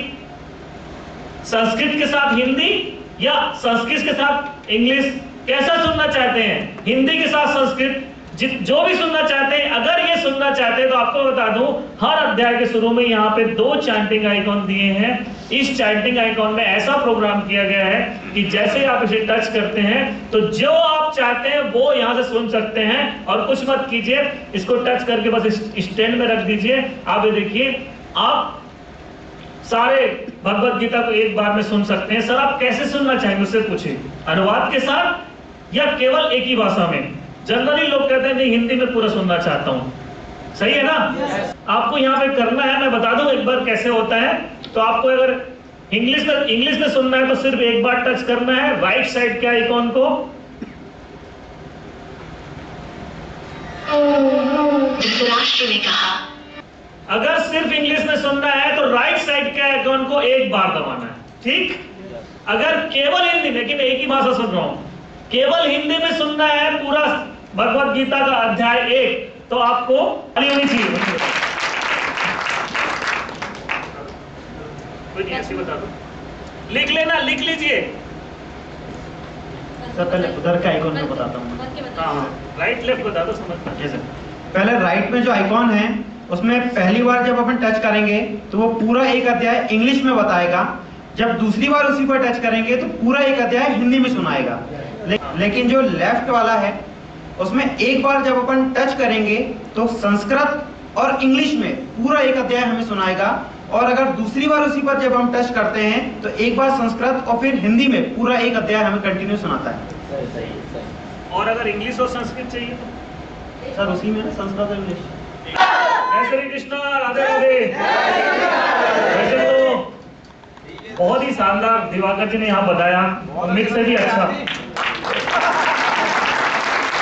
Speaker 7: संस्कृत के साथ हिंदी, या संस्कृत के साथ इंग्लिश, कैसा सुनना चाहते हैं? हिंदी के साथ संस्कृत, जो भी सुनना चाहते हैं। अगर ये सुनना चाहते हैं तो आपको बता दूं, हर अध्याय के शुरू में यहाँ पे 2 चैंटिंग आइकॉन दिए हैं। इस चैंटिंग आइकॉन में ऐसा प्रोग्राम किया गया है कि जैसे आप इसे टच करते हैं तो जो आप चाहते हैं वो यहाँ से सुन सकते हैं। और कुछ मत कीजिए, इसको टच करके बस स्टैंड में रख दीजिए। आप ये देखिए, आप सारे भगवत गीता को एक बार में सुन सकते हैं। सर आप कैसे सुनना चाहेंगे मुझसे पूछिए, अनुवाद के साथ या केवल एक ही भाषा में? जनरली लोग कहते हैं नहीं, हिंदी में पूरा सुनना चाहता हूं। सही है ना? आपको यहाँ पे करना है, मैं बता दूं एक बार कैसे होता है। तो आपको अगर इंग्लिश में सुनना है तो सिर्फ एक बार टच करना है राइट साइड के आइकॉन को।
Speaker 5: धृतराष्ट्र ने कहा,
Speaker 7: अगर सिर्फ इंग्लिश में सुनना है तो राइट साइड के आइकॉन को एक बार दबाना है, ठीक? अगर केवल हिंदी में, कि मैं एक ही भाषा सुन रहा हूं, केवल हिंदी में सुनना है पूरा भगवत गीता का अध्याय 1, तो आपको खाली होनी चाहिए। कोई नहीं, ऐसे बता दो, लिख लेना, लिख लीजिए।
Speaker 2: सर पहले उधर का आइकॉन को बताता हूँ।
Speaker 7: हाँ, राइट लेफ्ट बता दो, समझ
Speaker 2: जैसे पहले राइट में जो आइकॉन है उसमें पहली बार जब अपन टच करेंगे तो वो पूरा एक अध्याय इंग्लिश में बताएगा। जब दूसरी बार उसी पर टच करेंगे तो पूरा एक अध्याय हिंदी में सुनाएगा। लेकिन जो लेफ्ट वाला है उसमें एक बार जब अपन टच करेंगे तो संस्कृत और इंग्लिश में पूरा एक अध्याय हमें सुनाएगा। और अगर दूसरी बार उसी पर जब हम टच करते हैं तो एक बार संस्कृत और फिर हिंदी में पूरा एक अध्याय हमें कंटिन्यू सुनाता है।
Speaker 7: और अगर इंग्लिश और संस्कृत चाहिए तो
Speaker 2: सर उसी में संस्कृत और इंग्लिश।
Speaker 7: जय श्री कृष्णा, राधे राधे। वैसे तो बहुत ही शानदार दिवाकर जी ने यहाँ बताया, उम्मीद से भी अच्छा,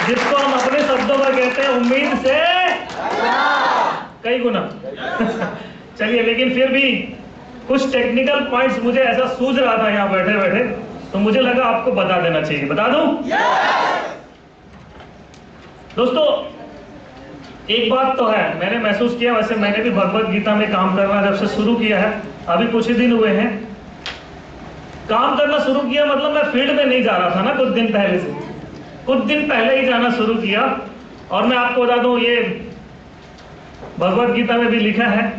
Speaker 7: जिसको हम अपने शब्दों में कहते हैं उम्मीद से कई गुना। चलिए, लेकिन फिर भी कुछ टेक्निकल पॉइंट्स मुझे ऐसा सूझ रहा था यहाँ बैठे बैठे, तो मुझे लगा आपको बता देना चाहिए। बता दूं? दोस्तों एक बात तो है, मैंने महसूस किया, वैसे मैंने भी भगवत गीता में काम करना जब से शुरू किया है, अभी कुछ ही दिन हुए हैं काम करना शुरू किया, मतलब मैं फील्ड में नहीं जा रहा था ना, कुछ दिन पहले से, कुछ दिन पहले ही जाना शुरू किया। और मैं आपको बता दूं, ये भगवत गीता में भी लिखा है,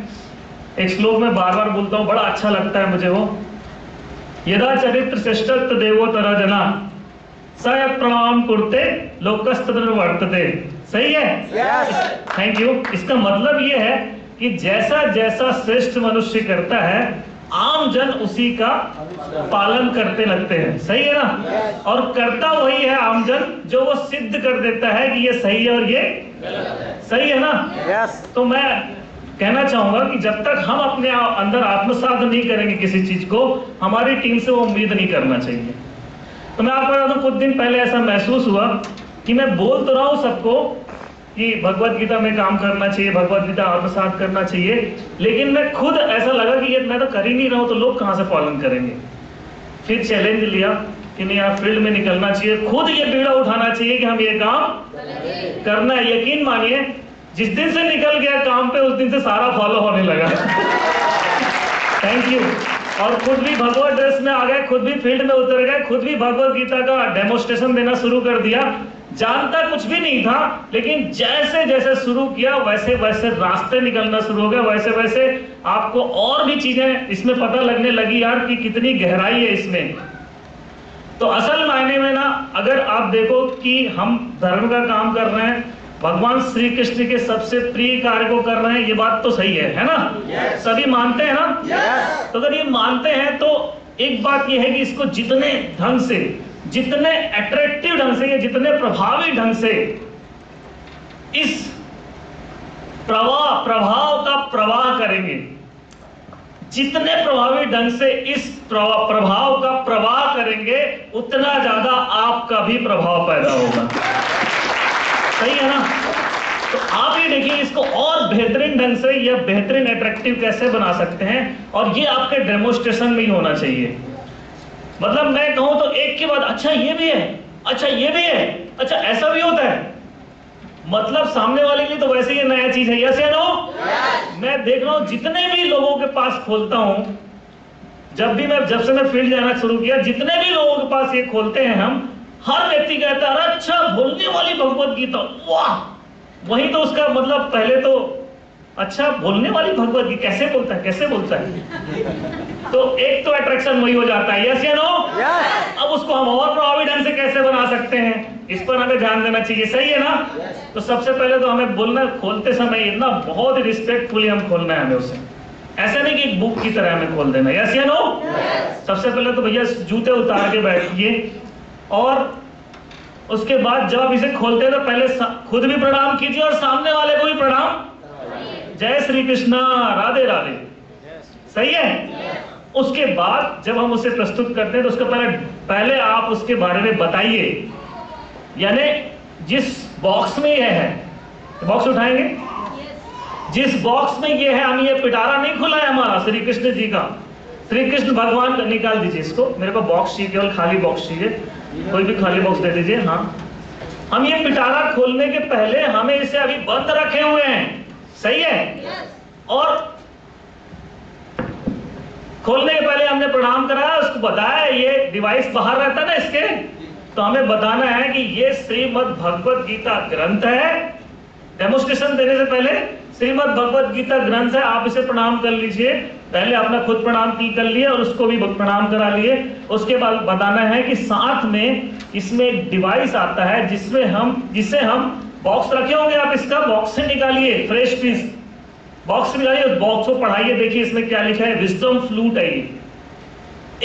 Speaker 7: एक श्लोक में बार बार बोलता हूं, बड़ा अच्छा लगता है मुझे वो, यदा चरित्र श्रेष्ठत्व देवोत्तरा जना सयत् प्रणाम कुरुते लोकस्तत्र वर्तते। सही है? Thank you. इसका मतलब ये है कि जैसा जैसा श्रेष्ठ मनुष्य करता है, आम जन उसी का पालन करते लगते हैं। सही है ना? और करता वही है आम जन जो वो सिद्ध कर देता है कि ये सही है और ये सही है ना? तो मैं कहना चाहूंगा कि जब तक हम अपने अंदर आत्मसात नहीं करेंगे किसी चीज को, हमारी टीम से वो उम्मीद नहीं करना चाहिए। तो मैं आपको बता दूं, कुछ दिन पहले ऐसा महसूस हुआ कि मैं बोल तो रहा हूं सबको कि भगवत गीता में काम करना चाहिए, भगवत गीता आत्मसात करना चाहिए, लेकिन मैं खुद ऐसा लगा कि ये मैं तो कर ही नहीं रहा हूं, तो लोग कहां से पालन करेंगे। फिर चैलेंज लिया कि नहीं यार, फील्ड में निकलना चाहिए, खुद ये बीड़ा उठाना चाहिए कि हम ये काम करना है। यकीन मानिए, जिस दिन से निकल गया काम पे, उस दिन से सारा फॉलो होने लगा। Thank you. और खुद भी भगवत ड्रेस में आ गए, खुद भी फील्ड में उतर गए, खुद भी भगवत गीता का डेमोस्ट्रेशन देना शुरू कर दिया। जानता कुछ भी नहीं था, लेकिन जैसे जैसे शुरू किया वैसे वैसे रास्ते निकलना शुरू हो गया, वैसे वैसे आपको और भी चीजें इसमें पता लगने लगी यार कि कितनी गहराई है इसमें। तो असल मायने में ना, अगर आप देखो कि हम धर्म का काम कर रहे हैं, भगवान श्री कृष्ण के सबसे प्रिय कार्य को कर रहे हैं, ये बात तो सही है ना? सभी मानते हैं ना? तो अगर ये मानते हैं तो एक बात ये है कि इसको जितने ढंग से, जितने अट्रैक्टिव ढंग से, जितने प्रभावी ढंग से इस प्रभाव का प्रवाह करेंगे, जितने प्रभावी ढंग से इस प्रभाव का प्रवाह करेंगे, उतना ज्यादा आपका भी प्रभाव पैदा होगा। सही है ना? तो आप ये देखिए इसको और बेहतरीन ढंग से या बेहतरीन अट्रैक्टिव कैसे बना सकते हैं, और ये आपके डेमोन्स्ट्रेशन में ही होना चाहिए। मतलब मैं कहूं तो एक के बाद अच्छा ये भी है, अच्छा ये भी है, अच्छा ऐसा भी होता है, मतलब सामने वाले के लिए तो वैसे ही नया चीज है। यस या नो? मैं देख रहा हूं जितने भी लोगों के पास खोलता हूं, जब से मैं फील्ड जाना शुरू किया, जितने भी लोगों के पास ये खोलते हैं हम, हर व्यक्ति कहता है अच्छा बोलने वाली भगवत गीता, वाह! वही तो उसका मतलब पहले तो अच्छा बोलने वाली भगवत गीता कैसे बोलता है, कैसे बोलता है। तो एक तो अट्रैक्शन वही हो जाता है। यस या नो? अब उसको हम और प्रभावी ढंग से कैसे बना सकते हैं, इस पर हमें ध्यान देना चाहिए। सही है ना? तो सबसे पहले तो हमें बोलना खोलते समय इतना बहुत ही रिस्पेक्टफुली हम खोलना है हमें उसे, ऐसा नहीं कि एक बुक की तरह हमें खोल देना। यस या नो? सबसे पहले तो भैया जूते उतार के बैठिए, और उसके बाद जब आप इसे खोलते हैं तो पहले खुद भी प्रणाम कीजिए और सामने वाले को भी प्रणाम। जय श्री कृष्णा, राधे राधे। सही है? उसके बाद जब हम उसे प्रस्तुत करते हैं तो उसके पहले आप उसके बारे में बताइए, यानी जिस बॉक्स में यह है, बॉक्स उठाएंगे, जिस बॉक्स में ये है, हम ये पिटारा नहीं खुला है हमारा श्री कृष्ण जी का, श्री कृष्ण भगवान का, निकाल दीजिए इसको, मेरे को बॉक्स चाहिए, केवल खाली बॉक्स चाहिए, कोई भी खाली बॉक्स दे दीजिए। हाँ, हम ये पिटारा खोलने के पहले हमें इसे अभी बंद रखे हुए हैं। सही है? और खोलने के पहले हमने प्रणाम कराया, उसको बताया ये डिवाइस बाहर रहता है ना इसके, तो हमें बताना है कि ये श्रीमद् भगवत गीता ग्रंथ है। डेमोन्स्ट्रेशन देने से पहले श्रीमद् भगवत गीता ग्रंथ है, आप इसे प्रणाम कर लीजिए। पहले अपना खुद प्रणाम कर लिए और उसको भी प्रणाम करा लिए। उसके बाद बताना है कि साथ में इसमें एक डिवाइस आता है जिसे हम बॉक्स रखे होंगे, आप इसका बॉक्स से निकालिए, फ्रेश पीस बॉक्स से निकालिए, उस बॉक्स को पढ़ाइए, देखिए इसमें क्या लिखा है, विजडम फ्लूट है ये।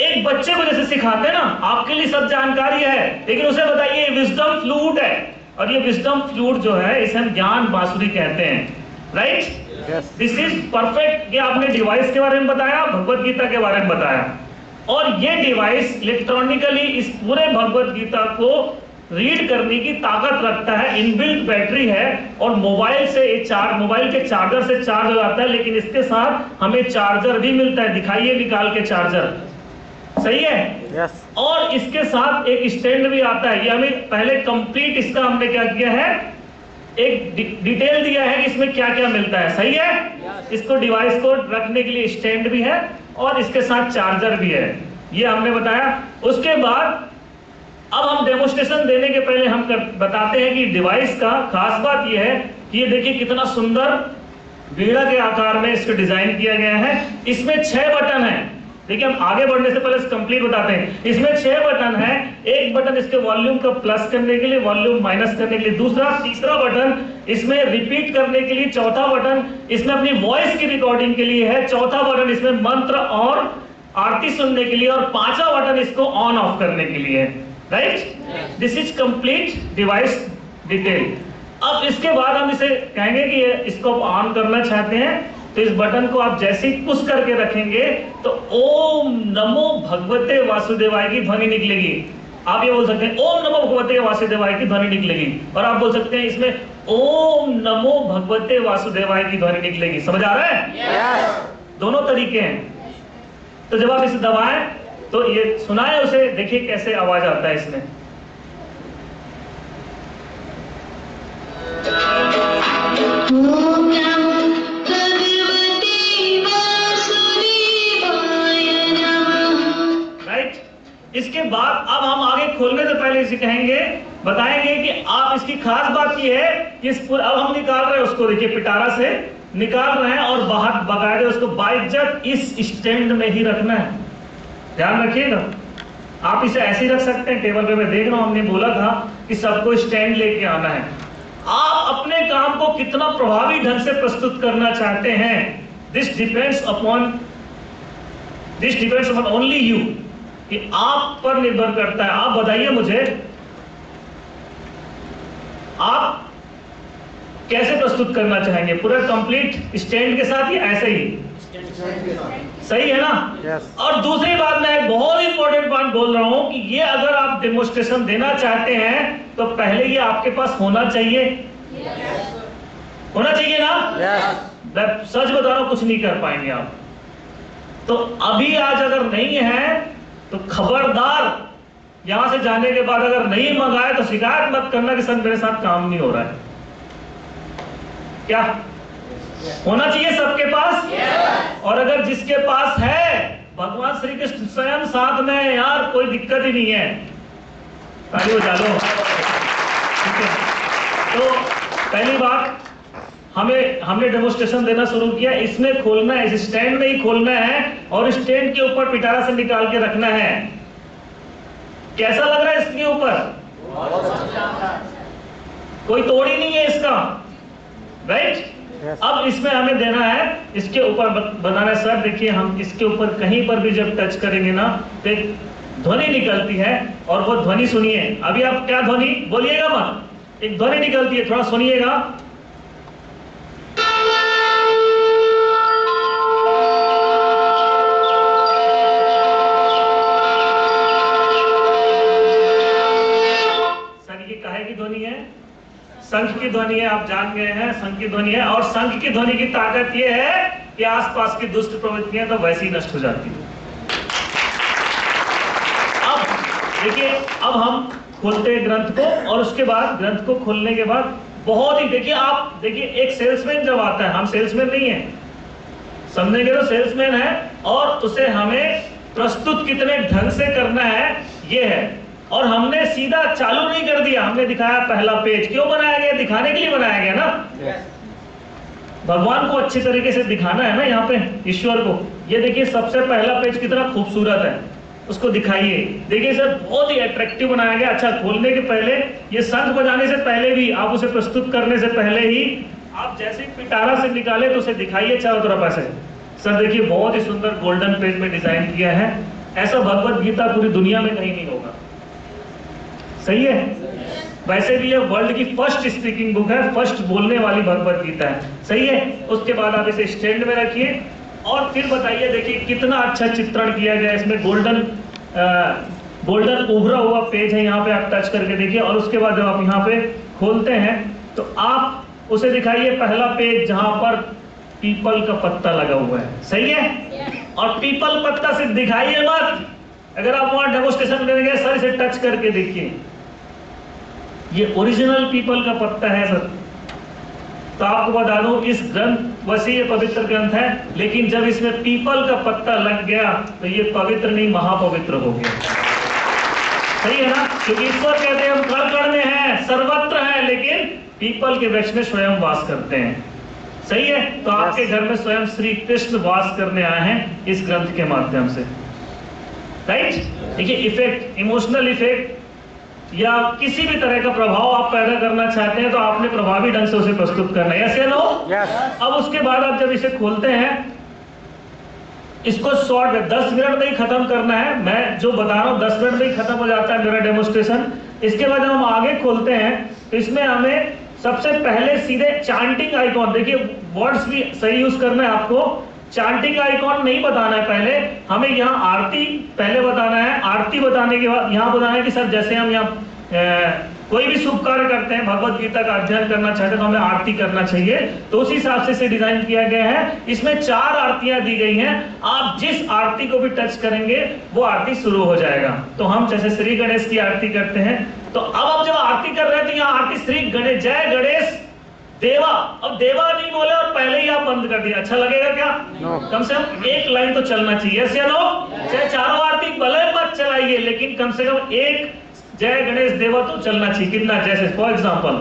Speaker 7: एक बच्चे को जैसे सिखाते हैं ना, आपके लिए सब जानकारी है, लेकिन उसे बताइए विजडम फ्लूट है, और ये विजडम फ्लूट जो है इसे हम ज्ञान बांसुरी कहते हैं। राइट? This is perfect. ये आपने डिवाइस के बारे में बताया, भगवत गीता के बारे में बताया, और ये डिवाइस इलेक्ट्रॉनिकली इस पूरे भगवत गीता को रीड करने की ताकत रखता है, इनबिल्ट बैटरी है, और मोबाइल के चार्जर से चार्ज हो जाता है, लेकिन इसके साथ हमें चार्जर भी मिलता है, दिखाइए निकाल के चार्जर। सही है?
Speaker 2: Yes.
Speaker 7: और इसके साथ एक स्टैंड भी आता है। ये हमें पहले कंप्लीट इसका हमने क्या किया है, एक डिटेल दिया है कि इसमें क्या क्या मिलता है। सही है? इसको डिवाइस को रखने के लिए स्टैंड भी है और इसके साथ चार्जर भी है, ये हमने बताया। उसके बाद अब हम डेमोन्स्ट्रेशन देने के पहले हम बताते हैं कि डिवाइस का खास बात यह है कि ये देखिए कितना सुंदर वीणा के आकार में इसको डिजाइन किया गया है। इसमें 6 बटन है। देखिए, हम आगे बढ़ने से पहले कंप्लीट बताते हैं। इसमें 6 बटन है। एक बटन इसके वॉल्यूम का प्लस करने के लिए, वॉल्यूम माइनस करने के लिए दूसरा, तीसरा बटन इसमें रिपीट करने के लिए, चौथा बटन इसमें अपनी वॉइस की रिकॉर्डिंग के लिए है, चौथा बटन इसमें मंत्र और आरती सुनने के लिए, और पांचवा बटन इसको ऑन ऑफ करने के लिए है। Right? This is complete device detail. अब इसके बाद हम इसे कहेंगे कि इसको ऑन करना चाहते हैं, तो इस बटन को आप जैसे ही पुश करके रखेंगे तो ओम नमो भगवते वासुदेवाय की ध्वनि निकलेगी। आप ये बोल सकते हैं ओम नमो भगवते वासुदेवाय की ध्वनि निकलेगी, और आप बोल सकते हैं इसमें ओम नमो भगवते वासुदेवाय की ध्वनि निकलेगी। समझ आ रहा है?
Speaker 3: Yes.
Speaker 7: दोनों तरीके हैं। तो जब आप इसे दबाएं तो ये सुनाए उसे, देखिए कैसे आवाज आता है इसमें। राइट? इसके बाद अब हम आगे खोलने से पहले इसे कहेंगे, बताएंगे कि आप इसकी खास बात ये है कि अब हम निकाल रहे हैं उसको, देखिए पिटारा से निकाल रहे हैं और बाहर बकायदे उसको बाइज्जत इस स्टैंड में ही रखना है। ध्यान रखिएगा, आप इसे ऐसे ही रख सकते हैं टेबल पे। मैं देख रहा हूं, हमने बोला था कि सबको स्टैंड लेके आना है। आप अपने काम को कितना प्रभावी ढंग से प्रस्तुत करना चाहते हैं, this depends upon only you, कि आप पर निर्भर करता है। आप बताइए मुझे, आप कैसे प्रस्तुत करना चाहेंगे, पूरा कंप्लीट स्टैंड के साथ या ऐसे ही? सही है ना?
Speaker 2: Yes.
Speaker 7: और दूसरी बात, मैं एक बहुत इंपॉर्टेंट बात बोल रहा हूं कि ये अगर आप डेमोस्ट्रेशन देना चाहते हैं तो पहले ये आपके पास होना चाहिए, होना चाहिए ना? मैं सच बता रहा हूं, कुछ नहीं कर पाएंगे आप। तो अभी आज अगर नहीं है तो खबरदार, यहां से जाने के बाद अगर नहीं मंगाए तो शिकायत मत करना कि सर मेरे साथ काम नहीं हो रहा है। क्या होना चाहिए सबके पास? और अगर जिसके पास है, भगवान श्री कृष्ण स्वयं साथ में है यार, कोई दिक्कत ही नहीं है। ताली बजा लो, ठीक है? तो पहली बात, हमने डेमोस्ट्रेशन देना शुरू किया। इसमें खोलना है, इस स्टैंड में ही खोलना है और स्टैंड के ऊपर पिटारा से निकाल के रखना है। कैसा लग रहा है इसके ऊपर? कोई तोड़ ही नहीं है इसका, राइट? अब इसमें हमें देना है, इसके ऊपर बनाना है। सर देखिए, हम इसके ऊपर कहीं पर भी जब टच करेंगे ना तो एक ध्वनि निकलती है, और वो ध्वनि सुनिए। अभी आप क्या ध्वनि बोलिएगा मत, एक ध्वनि निकलती है, थोड़ा सुनिएगा। सर ये काहे की ध्वनि है? शंख की ध्वनि है, आप जान गए हैं, शंख की ध्वनि है। और शंख की ध्वनि की ताकत ये है कि आसपास की दुष्ट प्रवृत्तियां तो वैसे ही नष्ट हो जाती है। अब देखिए, अब हम खोलते हैं ग्रंथ को, और उसके बाद ग्रंथ को खोलने के बाद बहुत ही, देखिए आप देखिए, एक सेल्समैन जब आता है, हम सेल्समैन नहीं है, समझेंगे तो सेल्समैन है, और उसे हमें प्रस्तुत कितने ढंग से करना है ये है। और हमने सीधा चालू नहीं कर दिया, हमने दिखाया पहला पेज। क्यों बनाया गया? दिखाने के लिए बनाया गया ना। भगवान को अच्छी तरीके से दिखाना है ना, यहाँ पे ईश्वर को। ये देखिए सबसे पहला पेज कितना खूबसूरत है, उसको दिखाइए। देखिए सर, बहुत ही अट्रैक्टिव बनाया गया। अच्छा, खोलने के पहले, ये शंख बजाने से पहले भी, आप उसे प्रस्तुत करने से पहले ही, आप जैसे पिटारा से निकाले तो उसे दिखाइए चारों तरफ ऐसे। सर देखिए, बहुत ही सुंदर गोल्डन पेज में डिजाइन किया है। ऐसा भगवत गीता पूरी दुनिया में कहीं नहीं होगा, सही है? वैसे भी ये वर्ल्ड की फर्स्ट स्पीकिंग बुक है, फर्स्ट बोलने वाली भगवत गीता है, सही है? उसके बाद आप इसे स्टैंड में रखिए और फिर बताइए। देखिए कितना अच्छा चित्रण किया गया है इसमें। गोल्डन उभरा हुआ पेज है, यहाँ पे आप टच करके देखिए। और उसके बाद जब आप यहाँ पे खोलते हैं तो आप उसे दिखाइए पहला पेज जहां पर पीपल का पत्ता लगा हुआ है, सही है? और पीपल पत्ता से दिखाइए मत। अगर आप वहां डेमोस्ट्रेशन करेंगे, सर इसे टच करके देखिए, ये ओरिजिनल पीपल का पत्ता है सर। तो आपको बता दूं, इस ग्रंथ वैसे ये पवित्र ग्रंथ है, लेकिन जब इसमें पीपल का पत्ता लग गया तो ये पवित्र नहीं, महापवित्र हो गया, सही है ना? क्योंकि ईश्वर कहते हैं हम कण कण में हैं, सर्वत्र हैं, लेकिन पीपल के वृक्ष में स्वयं वास करते हैं, सही है? तो आपके घर में स्वयं श्री कृष्ण वास करने आए हैं इस ग्रंथ के माध्यम से, राइट? देखिए, इफेक्ट, इमोशनल इफेक्ट या किसी भी तरह का प्रभाव आप पैदा करना चाहते हैं तो आपने प्रभावी ढंग से उसे प्रस्तुत करना है, यस या नो? अब उसके बाद आप जब इसे खोलते हैं, इसको शॉर्ट में 10 मिनट में ही खत्म करना है। मैं जो बता रहा हूं 10 मिनट में ही खत्म हो जाता है मेरा डेमोस्ट्रेशन। इसके बाद हम आगे खोलते हैं तो इसमें हमें सबसे पहले सीधे चांटिंग आइकॉन, देखिए वर्ड्स भी सही यूज करना है आपको। चांटिंग आइकॉन नहीं बताना है, पहले हमें यहाँ आरती पहले बताना है। आरती बताने के बाद यहाँ बताना है कि सर जैसे हम यहाँ कोई भी शुभ कार्य करते हैं, भगवत गीता का अध्ययन करना चाहते हैं तो हमें आरती करना चाहिए, तो उसी हिसाब से इसे डिजाइन किया गया है। इसमें 4 आरतियां दी गई हैं, आप जिस आरती को भी टच करेंगे वो आरती शुरू हो जाएगा। तो हम जैसे श्री गणेश की आरती करते हैं, तो अब आप जब आरती कर रहे हैं तो यहाँ आरती श्री गणेश, जय गणेश देवा। अब देवा नहीं बोले और पहले ही आप बंद कर दिया, अच्छा लगेगा क्या? कम से कम एक लाइन तो चलना चाहिए, यस या नो? चाहे चारों आरती भले मत चलाइए, लेकिन कम से कम एक जय गणेश देवा तो चलना चाहिए। कितना? जैसे फॉर एग्जाम्पल,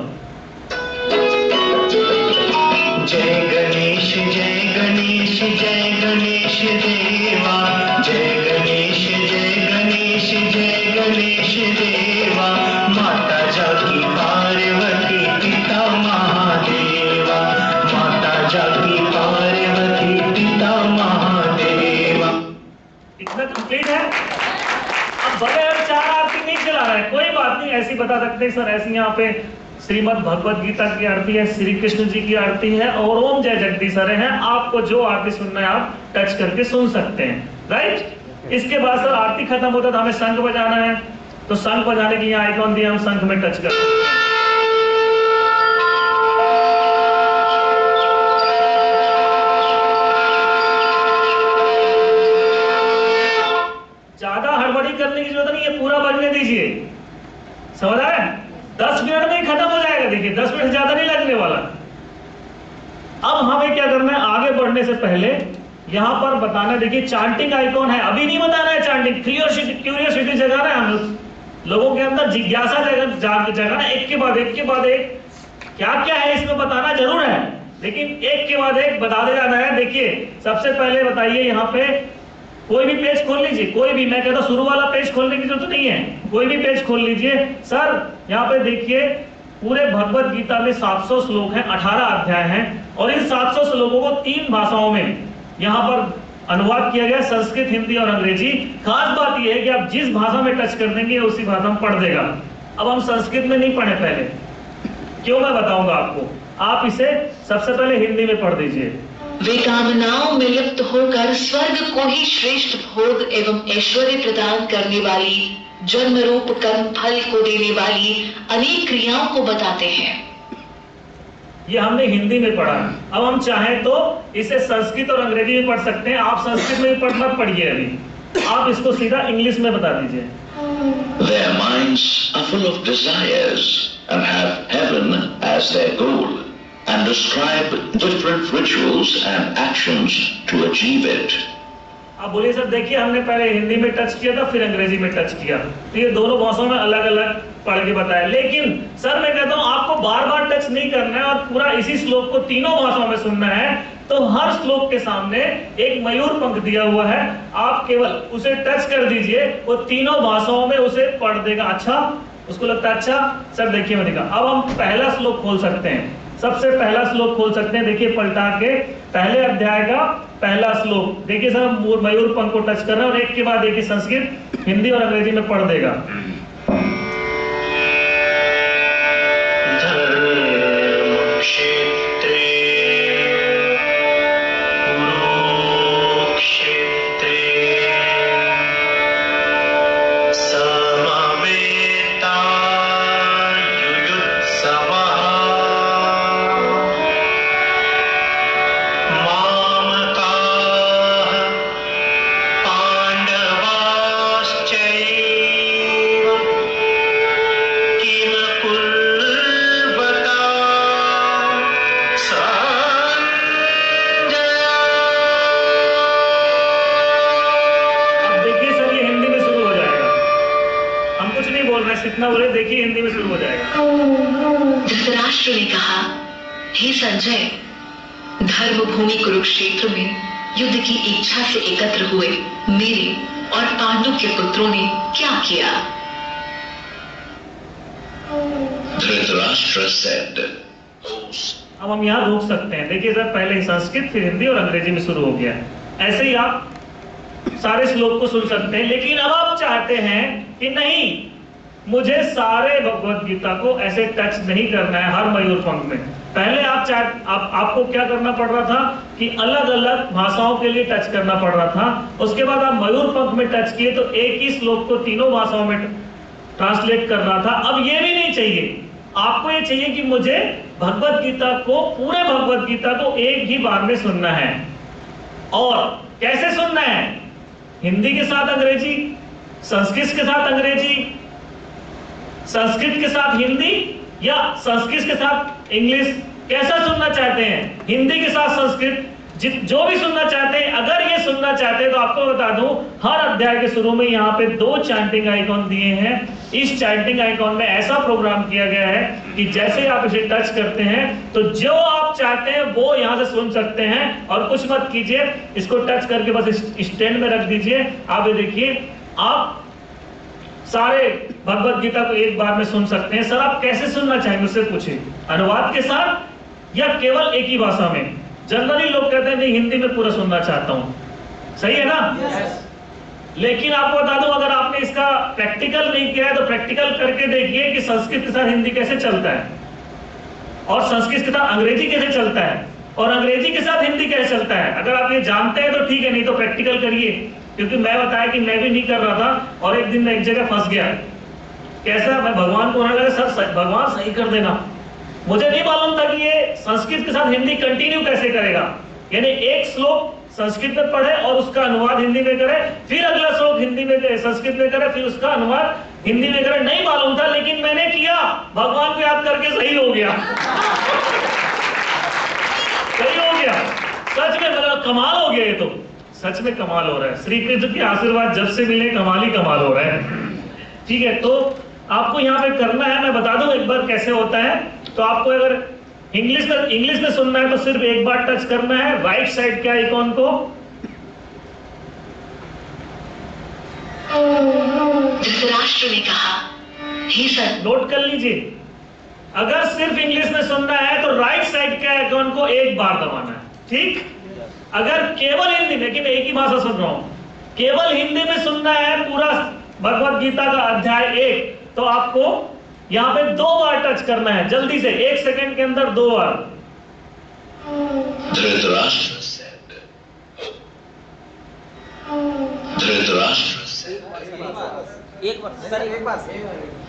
Speaker 4: जय गणेश जय गणेश जय गणेश देवा, जय गणेश जय गणेश जय गणेश देवा, माता जाकी पार्वती पिता महादेवा, माता जाकी पार्वती पिता महादेवा।
Speaker 7: इतना कंप्लीट है। अब भले हम 4 आरती नहीं चला रहे हैं, कोई बात नहीं, ऐसी बता सकते हैं सर ऐसी यहाँ पे श्रीमद् भगवत गीता की आरती है, श्री कृष्ण जी की आरती है और ओम जय जगदीश हरे है। आपको जो आरती सुनना है आप टच करके सुन सकते हैं, राइट? इसके बाद सर आरती खत्म होता है तो हमें शंख बजाना है, तो शंख बजाने के लिए आइकॉन दिया, हम शंख में टच करते हैं। ज्यादा हड़बड़ी करने की जरूरत नहीं है, पूरा बजने दीजिए, समझ आया? 10 मिनट में ही खत्म हो जाएगा, देखिए 10 मिनट ज्यादा नहीं लगने वाला। अब हमें क्या करना है, आगे बढ़ने से पहले यहां पर बताना, देखिए चांटिंग आइकॉन है, अभी नहीं बताना है चांटिंग, क्यूरियोसिटी जगाना है, हम लोगों के अंदर जिज्ञासा जगाना, एक के बाद एक क्या क्या है इसमें बताना जरूर है, लेकिन एक के बाद एक बताते जाना है। देखिए सबसे पहले बताइए, यहाँ पे कोई भी पेज खोल लीजिए, कोई भी, मैं कहता हूं शुरू वाला पेज खोलने की जरूरत नहीं है, कोई भी पेज खोल लीजिए। सर यहाँ पे देखिए पूरे भगवत गीता में 700 श्लोक हैं, 18 अध्याय हैं, और इन 700 श्लोकों को 3 भाषाओं में यहाँ पर अनुवाद किया गया, संस्कृत, हिंदी और अंग्रेजी। खास बात यह है कि आप जिस भाषा में टच कर देंगे उसी भाषा में पढ़ देगा। अब हम संस्कृत में नहीं पढ़े पहले, क्यों मैं बताऊंगा आपको, आप इसे सबसे पहले हिंदी में पढ़ दीजिए।
Speaker 5: वे कामनाओं में लिप्त होकर स्वर्ग को ही श्रेष्ठ भोग एवं ऐश्वर्य प्रदान करने वाली, जन्म रूप कर्म फल को देने वाली अनेक क्रियाओं को बताते हैं।
Speaker 7: ये हमने हिंदी में पढ़ा, अब हम चाहें तो इसे संस्कृत और अंग्रेजी में पढ़ सकते हैं। आप संस्कृत में भी पढ़ना पढ़िए, अभी आप इसको सीधा इंग्लिश में बता दीजिए।
Speaker 6: Their minds are full of desires and have heaven as their goal, and describe different rituals and actions to achieve it.
Speaker 7: आप बोलिए सर, देखिए हमने पहले हिंदी में टच किया था, फिर अंग्रेजी में टच किया, तो ये दोनों भाषाओं में अलग अलग पढ़ के बताया। लेकिन सर मैं कहता हूं आपको बार बार टच नहीं करना है और पूरा इसी श्लोक को तीनों भाषाओं में सुनना है। तो हर श्लोक के सामने एक मयूर पंख दिया हुआ है, आप केवल उसे टच कर दीजिए, वो तीनों भाषाओं में उसे पढ़ देगा। अच्छा, उसको लगता है अच्छा सर, देखिए मैं दिखा। अब हम पहला श्लोक खोल सकते हैं, सबसे पहला श्लोक खोल सकते हैं, देखिए पलटा के पहले अध्याय का पहला श्लोक। देखिए सर हम मयूर पंख को टच कर रहे हैं और एक के बाद देखिए संस्कृत, हिंदी और अंग्रेजी में पढ़ देगा। कितना बोले, देखिए हिंदी में शुरू हो जाएगा।
Speaker 5: धृतराष्ट्र ने कहा, हे संजय, धर्मभूमि कुरुक्षेत्र में युद्ध की इच्छा से एकत्र हुए मेरे और पांडु के पुत्रों ने क्या किया?
Speaker 6: Dhritarashtra said,
Speaker 7: अब हम यहाँ रोक सकते हैं। देखिए सर पहले ही संस्कृत, फिर हिंदी और अंग्रेजी में शुरू हो गया। ऐसे ही आप सारे श्लोक को सुन सकते हैं। लेकिन अब आप चाहते हैं कि नहीं, मुझे सारे भगवत गीता को ऐसे टच नहीं करना है हर मयूर पंख में। पहले आपको क्या करना पड़ रहा था कि अलग अलग भाषाओं के लिए टच करना पड़ रहा था। उसके बाद आप मयूर पंख में टच किए तो एक ही श्लोक को तीनों भाषाओं में ट्रांसलेट करना था। अब ये भी नहीं चाहिए, आपको ये चाहिए कि मुझे भगवत गीता को, पूरे भगवत गीता को एक ही बार में सुनना है। और कैसे सुनना है? हिंदी के साथ अंग्रेजी, संस्कृत के साथ अंग्रेजी, संस्कृत के साथ हिंदी, या संस्कृत के साथ इंग्लिश, कैसा सुनना चाहते हैं? हिंदी के साथ संस्कृत, जो भी सुनना चाहते हैं। अगर ये सुनना चाहते हैं तो आपको बता दूं, हर अध्याय के शुरू में यहाँ पे 2 चैंटिंग आइकॉन दिए हैं। इस चैंटिंग आइकॉन में ऐसा प्रोग्राम किया गया है कि जैसे आप इसे टच करते हैं तो जो आप चाहते हैं वो यहाँ से सुन सकते हैं। और कुछ मत कीजिए, इसको टच करके बस स्टैंड में रख दीजिए। आप ये देखिए, आप सारे भगवत गीता को एक बार में सुन सकते हैं। सर आप कैसे सुनना चाहेंगे उससे पूछिए, अनुवाद के साथ या केवल एक ही भाषा में? जनरली लोग कहते हैं नहीं, हिंदी में पूरा सुनना चाहता हूं। सही है ना? yes. लेकिन आपको बता दूं, अगर आपने इसका प्रैक्टिकल नहीं किया है तो प्रैक्टिकल करके देखिए कि संस्कृत के साथ हिंदी कैसे चलता है, और संस्कृत के साथ अंग्रेजी कैसे चलता है, और अंग्रेजी के साथ हिंदी कैसे चलता है। अगर आप ये जानते हैं तो ठीक है, नहीं तो प्रैक्टिकल करिए। क्योंकि मैं बताया कि मैं भी नहीं कर रहा था और एक दिन मैं एक जगह फंस गया। कैसा? मैं भगवान को होने लगा, सर भगवान सही कर देना। मुझे नहीं मालूम था कि ये संस्कृत के साथ हिंदी कंटिन्यू कैसे करेगा, यानी एक श्लोक संस्कृत में पढ़े और उसका अनुवाद हिंदी में करे, फिर अगला श्लोक हिंदी में संस्कृत में करे, फिर उसका अनुवाद हिंदी में करे। नहीं मालूम था, लेकिन मैंने किया, भगवान को याद करके सही हो गया। सही हो गया, सच में मतलब कमाल हो गया। ये तो सच में कमाल हो रहा है। श्री कृष्ण के आशीर्वाद जब से मिले कमाल ही कमाल हो रहा है। ठीक है, तो आपको यहाँ पे करना है, मैं बता दूं एक बार कैसे होता है। तो आपको अगर इंग्लिश में सुनना है तो सिर्फ एक बार टच करना है राइट साइड के आइकॉन को।
Speaker 5: धृतराष्ट्र ने कहा, हे सर,
Speaker 7: नोट कर लीजिए, अगर सिर्फ इंग्लिश में सुनना है तो राइट साइड के आइकॉन को एक बार दबाना है। ठीक, अगर केवल हिंदी में, कि मैं एक ही भाषा सुन रहा हूं, केवल हिंदी में सुनना है पूरा भगवत गीता का अध्याय 1, तो आपको यहाँ पे 2 बार टच करना है, जल्दी से 1 सेकंड के अंदर 2 बार।
Speaker 6: Dhritarashtra said. Dhritarashtra said.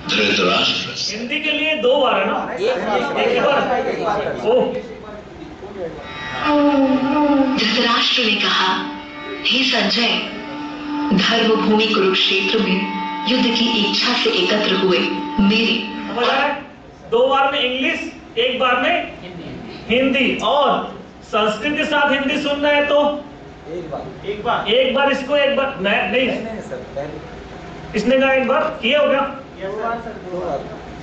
Speaker 6: Dhritarashtra said.
Speaker 7: Hindi के लिए 2 बार है ना, एक ही बार। ओह,
Speaker 5: धृतराष्ट्र ने कहा, हे संजय, धर्मभूमि कुरुक्षेत्र में युद्ध की इच्छा से एकत्र हुए मेरे।
Speaker 7: समझ आ रहा है? 2 बार में इंग्लिश, 1 बार में हिंदी, और संस्कृत के साथ हिंदी सुनना है तो एक बार इसको, एक बार नहीं इसने कहा एक बार, किया हो गया।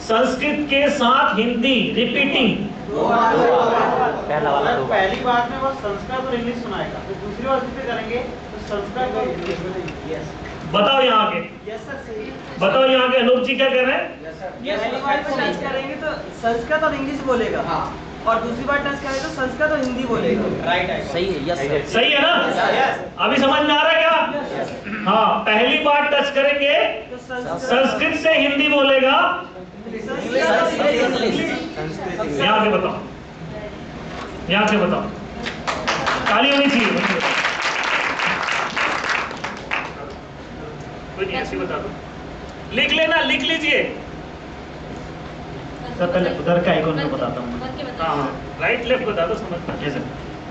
Speaker 7: संस्कृत के साथ हिंदी रिपीटिंग।
Speaker 2: पहली बार में वो संस्कृत और इंग्लिश सुनाएगा, तो दूसरी बार जिस पे करेंगे तो संस्कृत और इंग्लिश।
Speaker 7: बताओ यहाँ के, बताओ यहाँ के अनूप जी क्या कह रहे हैं?
Speaker 8: पहली बार टच करेंगे तो संस्कृत और इंग्लिश बोलेगा, और दूसरी बार टच करेंगे तो संस्कृत और हिंदी बोलेगा। राइट, सही है, यस
Speaker 7: सही है ना? अभी समझ में आ रहा है क्या? हाँ, पहली बार टच करेंगे संस्कृत से हिंदी बोलेगा। यहाँ के बताओ, यहाँ के बताओ, ताली होनी चाहिए। कोई नहीं, ऐसी बता दो, लिख लेना, लिख लीजिए।
Speaker 2: सर पहले उधर के आइकॉन को बताता हूँ।
Speaker 7: हाँ, राइट लेफ्ट बता दो, समझना।
Speaker 2: जैसे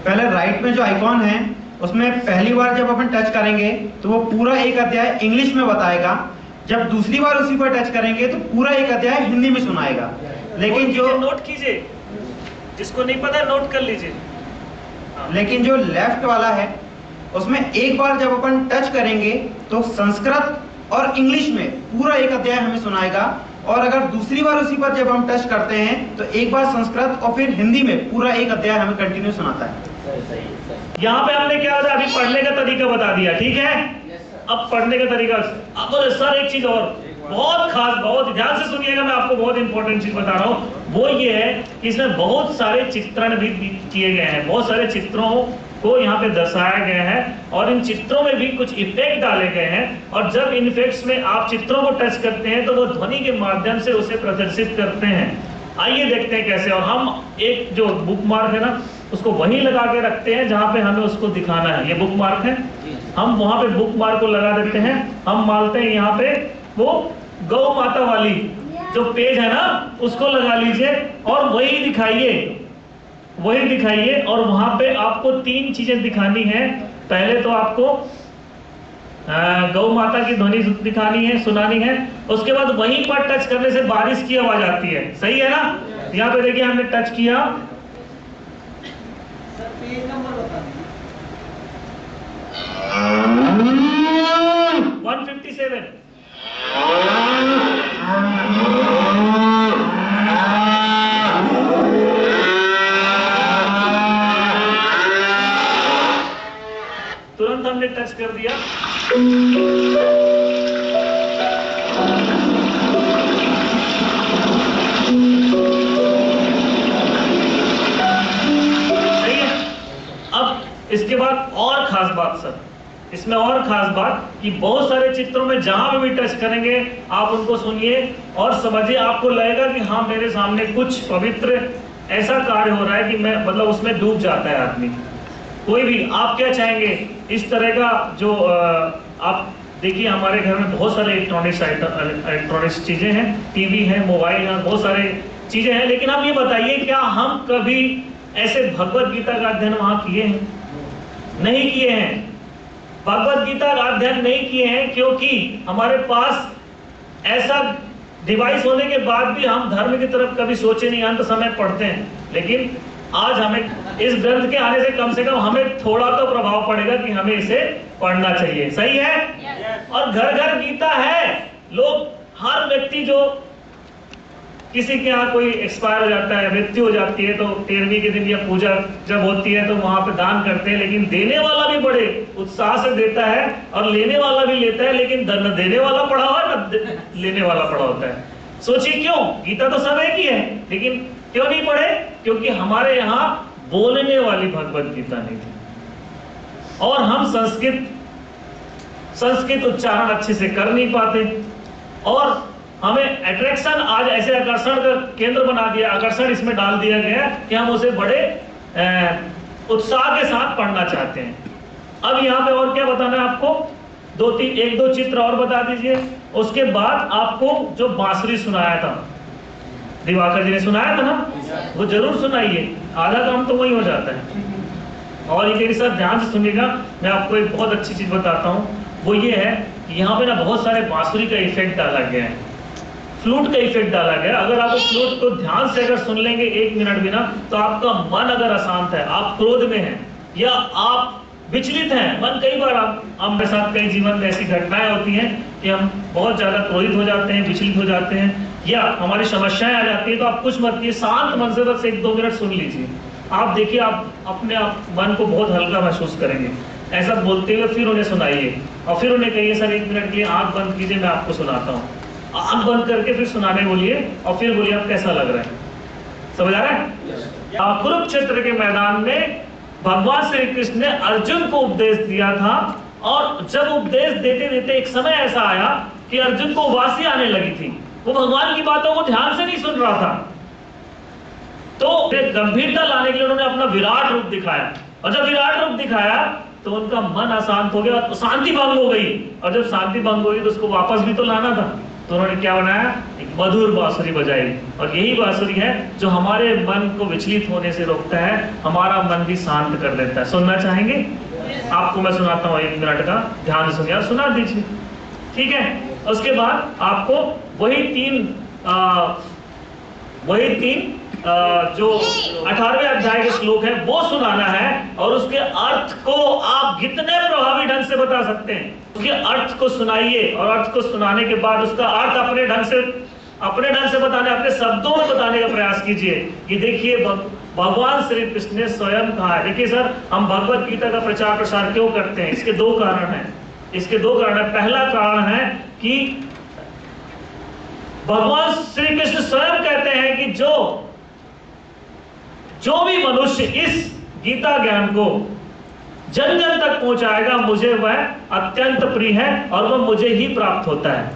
Speaker 2: पहले राइट में जो आइकॉन है उसमें पहली बार जब अपन टच करेंगे तो वो पूरा एक अध्याय इंग्लिश में बताएगा। जब दूसरी बार उसी पर टच करेंगे तो पूरा एक अध्याय हिंदी में सुनाएगा। लेकिन जो
Speaker 7: नोट कीजिए, जिसको नहीं पता नोट कर लीजिए।
Speaker 2: लेकिन जो लेफ्ट वाला है उसमें एक बार जब अपन टच करेंगे तो संस्कृत और इंग्लिश में पूरा एक अध्याय हमें सुनाएगा, और अगर दूसरी बार उसी पर जब हम टच करते हैं तो एक बार संस्कृत और फिर हिंदी में पूरा एक अध्याय हमें कंटिन्यू सुनाता है।
Speaker 7: यहाँ पे हमने क्या होता है, अभी पढ़ने का तरीका बता दिया, ठीक है? अब पढ़ने का तरीका, अब तो सर एक चीज और बहुत खास, बहुत ध्यान से सुनिएगा, मैं आपको बहुत इंपॉर्टेंट चीज बता रहा हूँ। वो ये है कि इसमें बहुत सारे चित्रण भी किए गए हैं, बहुत सारे चित्रों को यहाँ पे दर्शाया गया है, और इन चित्रों में भी कुछ इफेक्ट डाले गए हैं। और जब इन इफेक्ट्स में आप चित्रों को टच करते हैं तो वो ध्वनि के माध्यम से उसे प्रदर्शित करते हैं। आइए देखते हैं कैसे। और हम एक जो बुक मार्क है ना, उसको वहीं लगा के रखते हैं जहाँ पे हमें उसको दिखाना है। ये बुक मार्क है, हम वहां पे बुक मार्क को लगा देते हैं। हम मानते हैं यहाँ पे वो गौ माता वाली जो पेज है ना, उसको लगा लीजिए और वही दिखाइए, वही दिखाइए। और वहां पे आपको 3 चीजें दिखानी है। पहले तो आपको गौ माता की ध्वनि दिखानी है, सुनानी है। उसके बाद वहीं पर टच करने से बारिश की आवाज आती है, सही है ना? यहाँ पे देखिए हमने टच किया,
Speaker 8: पेज नंबर बता दीजिए।
Speaker 7: 157। तुरंत हमने टच कर दिया। सही है। अब इसके बाद और खास बात सर, इसमें और खास बात कि बहुत सारे चित्रों में जहां भी टच करेंगे आप उनको सुनिए और समझिए। आपको लगेगा कि हाँ, मेरे सामने कुछ पवित्र ऐसा कार्य हो रहा है कि मैं मतलब उसमें डूब जाता है आदमी। कोई भी आप क्या चाहेंगे, इस तरह का जो आप देखिए हमारे घर में बहुत सारे इलेक्ट्रॉनिक्स चीजें हैं, टीवी है, मोबाइल है, बहुत सारे चीजें हैं, लेकिन आप ये बताइए क्या हम कभी ऐसे भगवत गीता का अध्ययन वहां किए हैं? नहीं किए हैं। भगवत गीता का अध्ययन नहीं किए हैं क्योंकि हमारे पास ऐसा डिवाइस होने के बाद भी हम धर्म की तरफ कभी सोचे नहीं, अंत समय पढ़ते हैं। लेकिन आज हमें इस ग्रंथ के आने से कम हमें थोड़ा तो प्रभाव पड़ेगा कि हमें इसे पढ़ना चाहिए। सही है? और घर घर गीता है। लोग, हर व्यक्ति जो किसी के यहाँ कोई एक्सपायर हो जाता है, मृत्यु हो जाती है, तो 13वीं के दिन या पूजा जब होती है तो वहां पे दान करते हैं, लेकिन देने वाला भी बड़े उत्साह से देता है और लेने वाला भी लेता है, लेकिन न देने वाला पड़ा हुआ है न लेने वाला पड़ा होता है। सोचिए क्यों? गीता तो सब एक ही है, लेकिन क्यों नहीं पढ़े? क्योंकि हमारे यहाँ बोलने वाली भगवत गीता नहीं थी और हम संस्कृत उच्चारण अच्छे से कर नहीं पाते और हमें अट्रैक्शन आज ऐसे आकर्षण का केंद्र बना दिया, आकर्षण इसमें डाल दिया गया कि हम उसे बड़े उत्साह के साथ पढ़ना चाहते हैं। अब यहाँ पे और क्या बताना है आपको? एक दो चित्र और बता दीजिए। उसके बाद आपको जो बांसुरी सुनाया था, दिवाकर जी ने सुनाया था ना, वो जरूर सुनाइए, आधा काम तो वही हो जाता है। और ये मेरे साथ ध्यान से सुनिएगा, मैं आपको एक बहुत अच्छी चीज बताता हूँ। वो ये है कि यहाँ पे ना बहुत सारे बांसुरी का इफेक्ट डाला गया है, फ्लूट का इफेक्ट डाला गया। अगर आप उस फ्लूट को ध्यान से अगर सुन लेंगे 1 मिनट भी ना, तो आपका मन अगर अशांत है, आप क्रोध में हैं या आप विचलित हैं, मन कई बार हमारे साथ कई जीवन में ऐसी घटनाएं होती हैं कि हम बहुत ज्यादा क्रोधित हो जाते हैं, विचलित हो जाते हैं या हमारी समस्याएं आ जाती है, तो आप कुछ मत कीजिए, शांत मन से बस 1-2 मिनट सुन लीजिए। आप देखिए, आप अपने आप मन को बहुत हल्का महसूस करेंगे। ऐसा बोलते हुए फिर उन्हें सुनाइए और फिर उन्हें कहिए सर 1 मिनट के लिए आंख बंद कीजिए, मैं आपको सुनाता हूँ। आंख बंद करके फिर सुनाने बोलिए और फिर बोलिए आप कैसा लग रहा है। समझ आ रहा है? कुरुक्षेत्र के मैदान में भगवान श्री कृष्ण ने अर्जुन को उपदेश दिया था और जब उपदेश देते देते एक समय ऐसा आया कि अर्जुन को उबासी आने लगी थी। वो भगवान की बातों को ध्यान से नहीं सुन रहा था, तो गंभीरता लाने के लिए उन्होंने अपना विराट रूप दिखाया और जब विराट रूप दिखाया तो उनका मन अशांत हो गया, शांति भंग हो गई। और जब शांति भंग हो गई तो उसको वापस भी तो लाना था, तो उन्होंने क्या बनाया? एक मधुर बांसुरी बजाई। और यही बांसुरी है जो हमारे मन को विचलित होने से रोकता है, हमारा मन भी शांत कर देता है। सुनना चाहेंगे? आपको मैं सुनाता हूँ 1 मिनट का, ध्यान से सुनिए, सुना दीजिए, ठीक है? उसके बाद आपको वही तीन जो 18वें अध्याय के श्लोक है वो सुनाना है और उसके अर्थ को आप कितने प्रभावी ढंग से बता सकते हैं, उसके अर्थ को सुनाइए और अर्थ को सुनाने के बाद उसका अर्थ अपने ढंग से बताने, अपने शब्दों में बताने का प्रयास कीजिए कि देखिए भगवान श्री कृष्ण ने स्वयं कहा है। देखिए सर, हम भगवत गीता का प्रचार प्रसार क्यों करते हैं? इसके 2 कारण हैं। पहला कारण है कि भगवान श्री कृष्ण स्वयं कहते हैं कि जो भी मनुष्य इस गीता ज्ञान को जन जन तक पहुंचाएगा, मुझे वह अत्यंत प्रिय है और वह मुझे ही प्राप्त होता है।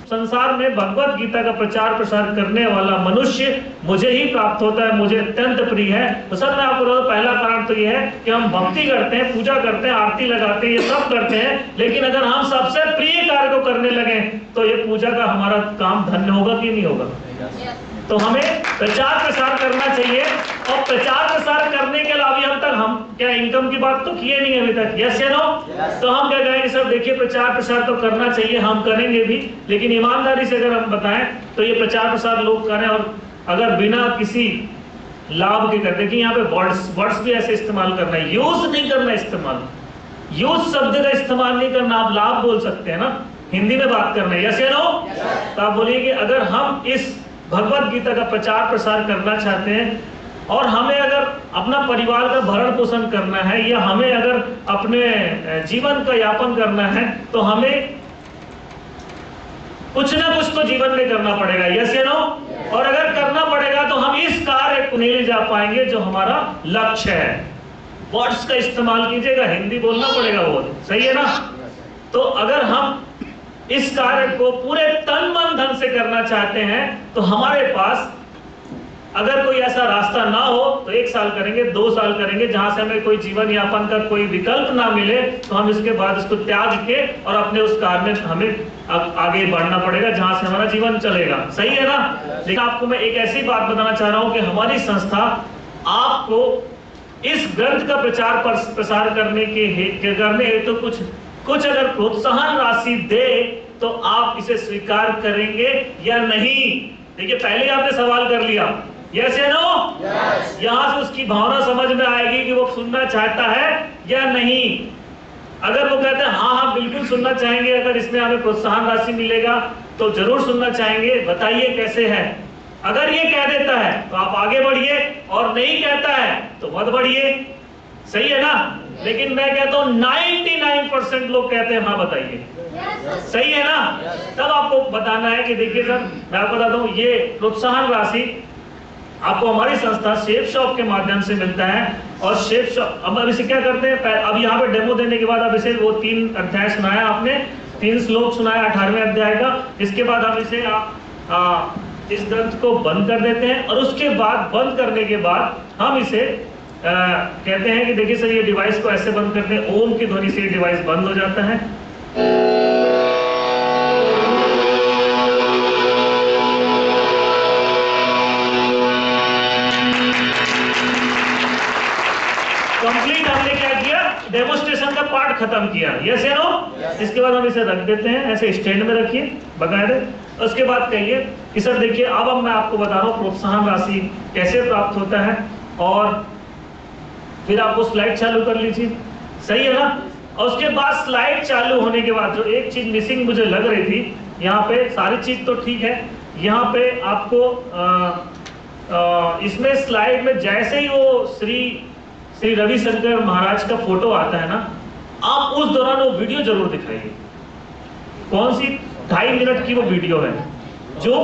Speaker 7: संसार में भगवत गीता का प्रचार प्रसार करने वाला मनुष्य मुझे ही प्राप्त होता है, मुझे अत्यंत प्रिय है। तो सर मैं आपको बताऊं, पहला कारण तो यह है कि हम भक्ति करते हैं, पूजा करते हैं, आरती लगाते हैं, ये सब करते हैं, लेकिन अगर हम सबसे प्रिय कार्य को करने लगे तो ये पूजा का हमारा काम धन्य होगा कि नहीं होगा? तो हमें प्रचार प्रसार करना चाहिए और प्रचार प्रसार करने के अलावा हम क्या इनकम की बात तो किए नहीं अभी तक, यस या नो? तो हम क्या कहेंगे सर देखिए प्रचार प्रसार तो करना चाहिए, हम करेंगे भी, लेकिन ईमानदारी से अगर हम बताएं तो ये प्रचार प्रसार लोग करें और अगर बिना किसी लाभ के कर, देखिए यहाँ पे वर्ड्स भी ऐसे इस्तेमाल करना है, यूज नहीं करना, इस्तेमाल यूज शब्द का इस्तेमाल नहीं करना। आप लाभ बोल सकते हैं ना, हिंदी में बात करना है, यस या नो? तो आप बोलिए कि अगर हम इस भगवत गीता का प्रचार प्रसार करना चाहते हैं और हमें अगर अपना परिवार का भरण पोषण करना है या हमें अगर अपने जीवन का यापन करना है तो हमें कुछ ना कुछ तो जीवन में करना पड़ेगा, यस या नो? और अगर करना पड़ेगा तो हम इस कार्य को नहीं ले जा पाएंगे जो हमारा लक्ष्य है। वर्ड्स का इस्तेमाल कीजिएगा, हिंदी बोलना पड़ेगा, वो सही है ना? तो अगर हम इस कार्य को पूरे तन मन धन से करना चाहते हैं तो हमारे पास अगर कोई ऐसा रास्ता ना हो तो 1 साल करेंगे, 2 साल करेंगे, जहां से हमें कोई जीवन यापन का कोई विकल्प ना मिले तो हम इसके बाद इसको त्याग के और अपने उस कार्य में हमें आगे बढ़ना पड़ेगा जहां से हमारा जीवन चलेगा। सही है ना? लेकिन आपको मैं एक ऐसी बात बताना चाह रहा हूं कि हमारी संस्था आपको इस ग्रंथ का प्रसार करने हेतु कुछ अगर प्रोत्साहन राशि दे तो आप इसे स्वीकार करेंगे या नहीं? देखिए, पहले आपने सवाल कर लिया, यस या नो? यहां से उसकी भावना समझ में आएगी कि वो सुनना चाहता है या नहीं। अगर वो कहते हैं हाँ हाँ बिल्कुल सुनना चाहेंगे, अगर इसमें हमें प्रोत्साहन राशि मिलेगा तो जरूर सुनना चाहेंगे, बताइए कैसे है। अगर ये कह देता है तो आप आगे बढ़िए, और नहीं कहता है तो मत बढ़िए। सही है ना? लेकिन मैं कहता हूं 99% लोग कहते हैं हाँ बताइए। सही है ना? तब आपको बताना है कि देखिए सर, मैं आपको बताता हूं, ये प्रोत्साहन राशि आपको हमारी संस्था शेप शॉप के माध्यम से मिलता है। और शेप शॉप अब इसे क्या करते हैं, अब यहाँ पे डेमो देने के बाद अब इसे वो 3 अध्याय सुनाया आपने, 3 श्लोक सुनाया 18वें अध्याय का। इसके बाद हम इसे इस ग्रंथ को बंद कर देते हैं, और उसके बाद बंद करने के बाद हम इसे कहते हैं कि देखिए सर, ये डिवाइस को ऐसे बंद करते हैं, ओम की ध्वनि से ये डिवाइस बंद हो जाता है। कंप्लीट हमने क्या किया, डेमोस्ट्रेशन का पार्ट खत्म किया। यस या नो? इसके बाद हम इसे रख देते हैं, ऐसे स्टैंड में रखिए बकायदे। उसके बाद कहिए कि सर देखिए, अब मैं आपको बता रहा हूँ प्रोत्साहन राशि कैसे प्राप्त होता है, और फिर आप वो स्लाइड चालू कर लीजिए। सही है ना? और उसके बाद स्लाइड चालू होने के बाद जो एक चीज मिसिंग मुझे लग रही थी, यहाँ पे सारी चीज तो ठीक है, यहाँ पे आपको इसमें स्लाइड में जैसे ही वो श्री रविशंकर महाराज का फोटो आता है ना, आप उस दौरान वो वीडियो जरूर दिखाइए। कौन सी 2.5 मिनट की वो वीडियो है जो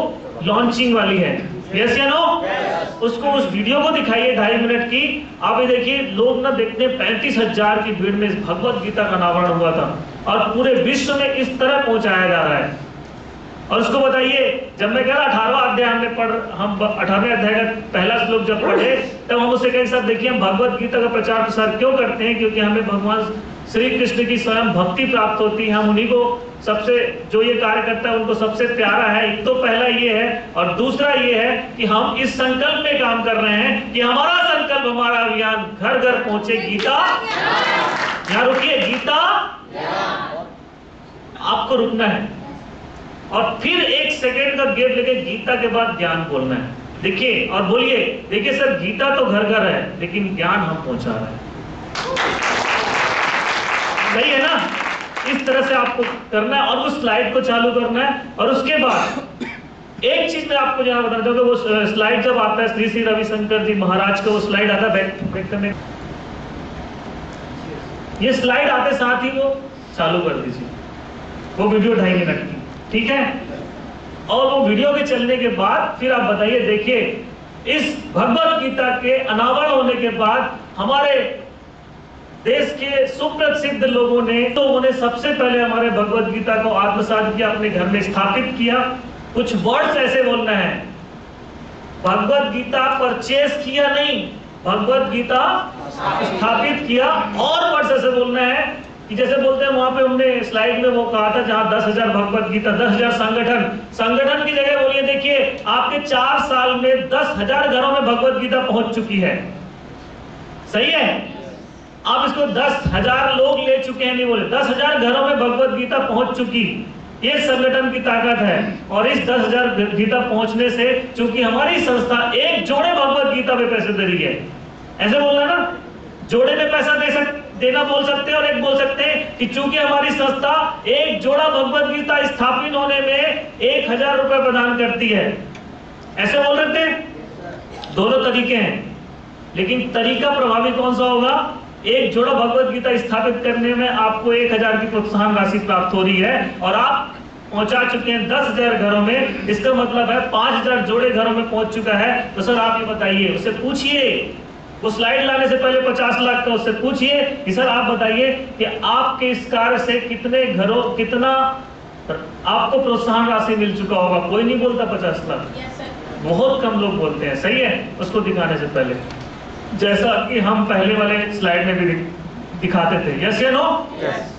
Speaker 7: लॉन्चिंग वाली है। यस या नो? उसको, उस वीडियो को दिखाइए 2.5 मिनट की। आप ये देखिए, लोग ना देखते हैं 35,000 की भीड़ में इस भगवत गीता का अनावरण हुआ था, और पूरे विश्व में इस तरह पहुंचाया जा रहा है। और उसको बताइए, जब मैं कह रहा 18वां अध्याय हम 18वें अध्याय का पहला श्लोक जब पढ़े, तब हम उससे कहें सर देखिए, हम भगवत गीता का प्रचार प्रसार क्यों करते हैं? क्योंकि हमें भगवान श्री कृष्ण की स्वयं भक्ति प्राप्त होती है, हम उन्हीं को सबसे, जो ये कार्य करता है उनको सबसे प्यारा है। एक तो पहला ये है, और दूसरा ये है कि हम इस संकल्प में काम कर रहे हैं कि हमारा संकल्प, हमारा अभियान घर घर पहुंचे। गीता, यहाँ रुकिए, गीता आपको रुकना है, और फिर 1 सेकेंड का गैप लेके गीता के बाद ज्ञान बोलना है। देखिए, और बोलिए, देखिए सर गीता तो घर घर है, लेकिन ज्ञान हम पहुंचा रहे हैं। सही है ना? इस तरह से आपको करना है, और उस स्लाइड को चालू करना है। और उसके बाद एक चीज मैं आपको यहाँ बताना चाहूंगा, वो स्लाइड जब आता है श्री रविशंकर जी महाराज का वो स्लाइड आता है, बैक करने, ये स्लाइड आते साथ ही वो चालू कर दीजिए, वो वीडियो 2.5 मिनट की, ठीक है? और वो वीडियो के चलने के बाद फिर आप बताइए, देखिए इस भगवत गीता के अनावरण होने के बाद हमारे देश के सुप्रसिद्ध लोगों ने, तो उन्होंने सबसे पहले हमारे भगवत गीता को आत्मसात किया, अपने घर में स्थापित किया। कुछ वर्ड्स ऐसे बोलना है, भगवत गीता परचेस किया नहीं, भगवत गीता स्थापित किया। और वर्ड्स ऐसे बोलना है कि जैसे बोलते हैं वहां पे हमने स्लाइड में वो कहा था, जहां 10,000 भगवत गीता, 10,000 संगठन की जगह बोलिए, देखिए आपके 4 साल में 10,000 घरों में भगवत गीता पहुंच चुकी है। सही है? आप इसको 10,000 लोग ले चुके हैं, नहीं बोले, 10,000 घरों में भगवत गीता पहुंच चुकी। ये संगठन की ताकत है। और इस 10,000 गीता पहुंचने से, चूंकि हमारी संस्था एक जोड़े भगवत गीता पे पैसे दे रही है, ऐसे बोलना ना, जोड़े में पैसा देना बोल सकते हैं, और एक बोल सकते हैं कि चूंकि हमारी संस्था एक जोड़ा भगवत गीता स्थापित होने में 1,000 रुपए प्रदान करती है, ऐसे बोल सकते हैं। दोनों तरीके हैं, लेकिन तरीका प्रभावी कौन सा होगा? एक जोड़ा भगवत गीता स्थापित करने में आपको 1,000 की प्रोत्साहन राशि प्राप्त हो रही है, और आप पहुंचा चुके हैं 10,000 घरों में। इसका मतलब है 5,000 जोड़े घरों में पहुंच चुका है। तो सर आप ये बताइए, उससे पूछिए, वो स्लाइड लाने से पहले 50 लाख का उससे पूछिए कि सर आप बताइए कि आपके इस कार्य से कितने घरों, कितना आपको प्रोत्साहन राशि मिल चुका होगा? कोई नहीं बोलता 50 लाख। बहुत कम लोग बोलते हैं, सही है। उसको दिखाने से पहले, जैसा कि हम पहले वाले स्लाइड में भी दिखाते थे, यस या नो?
Speaker 8: Yes.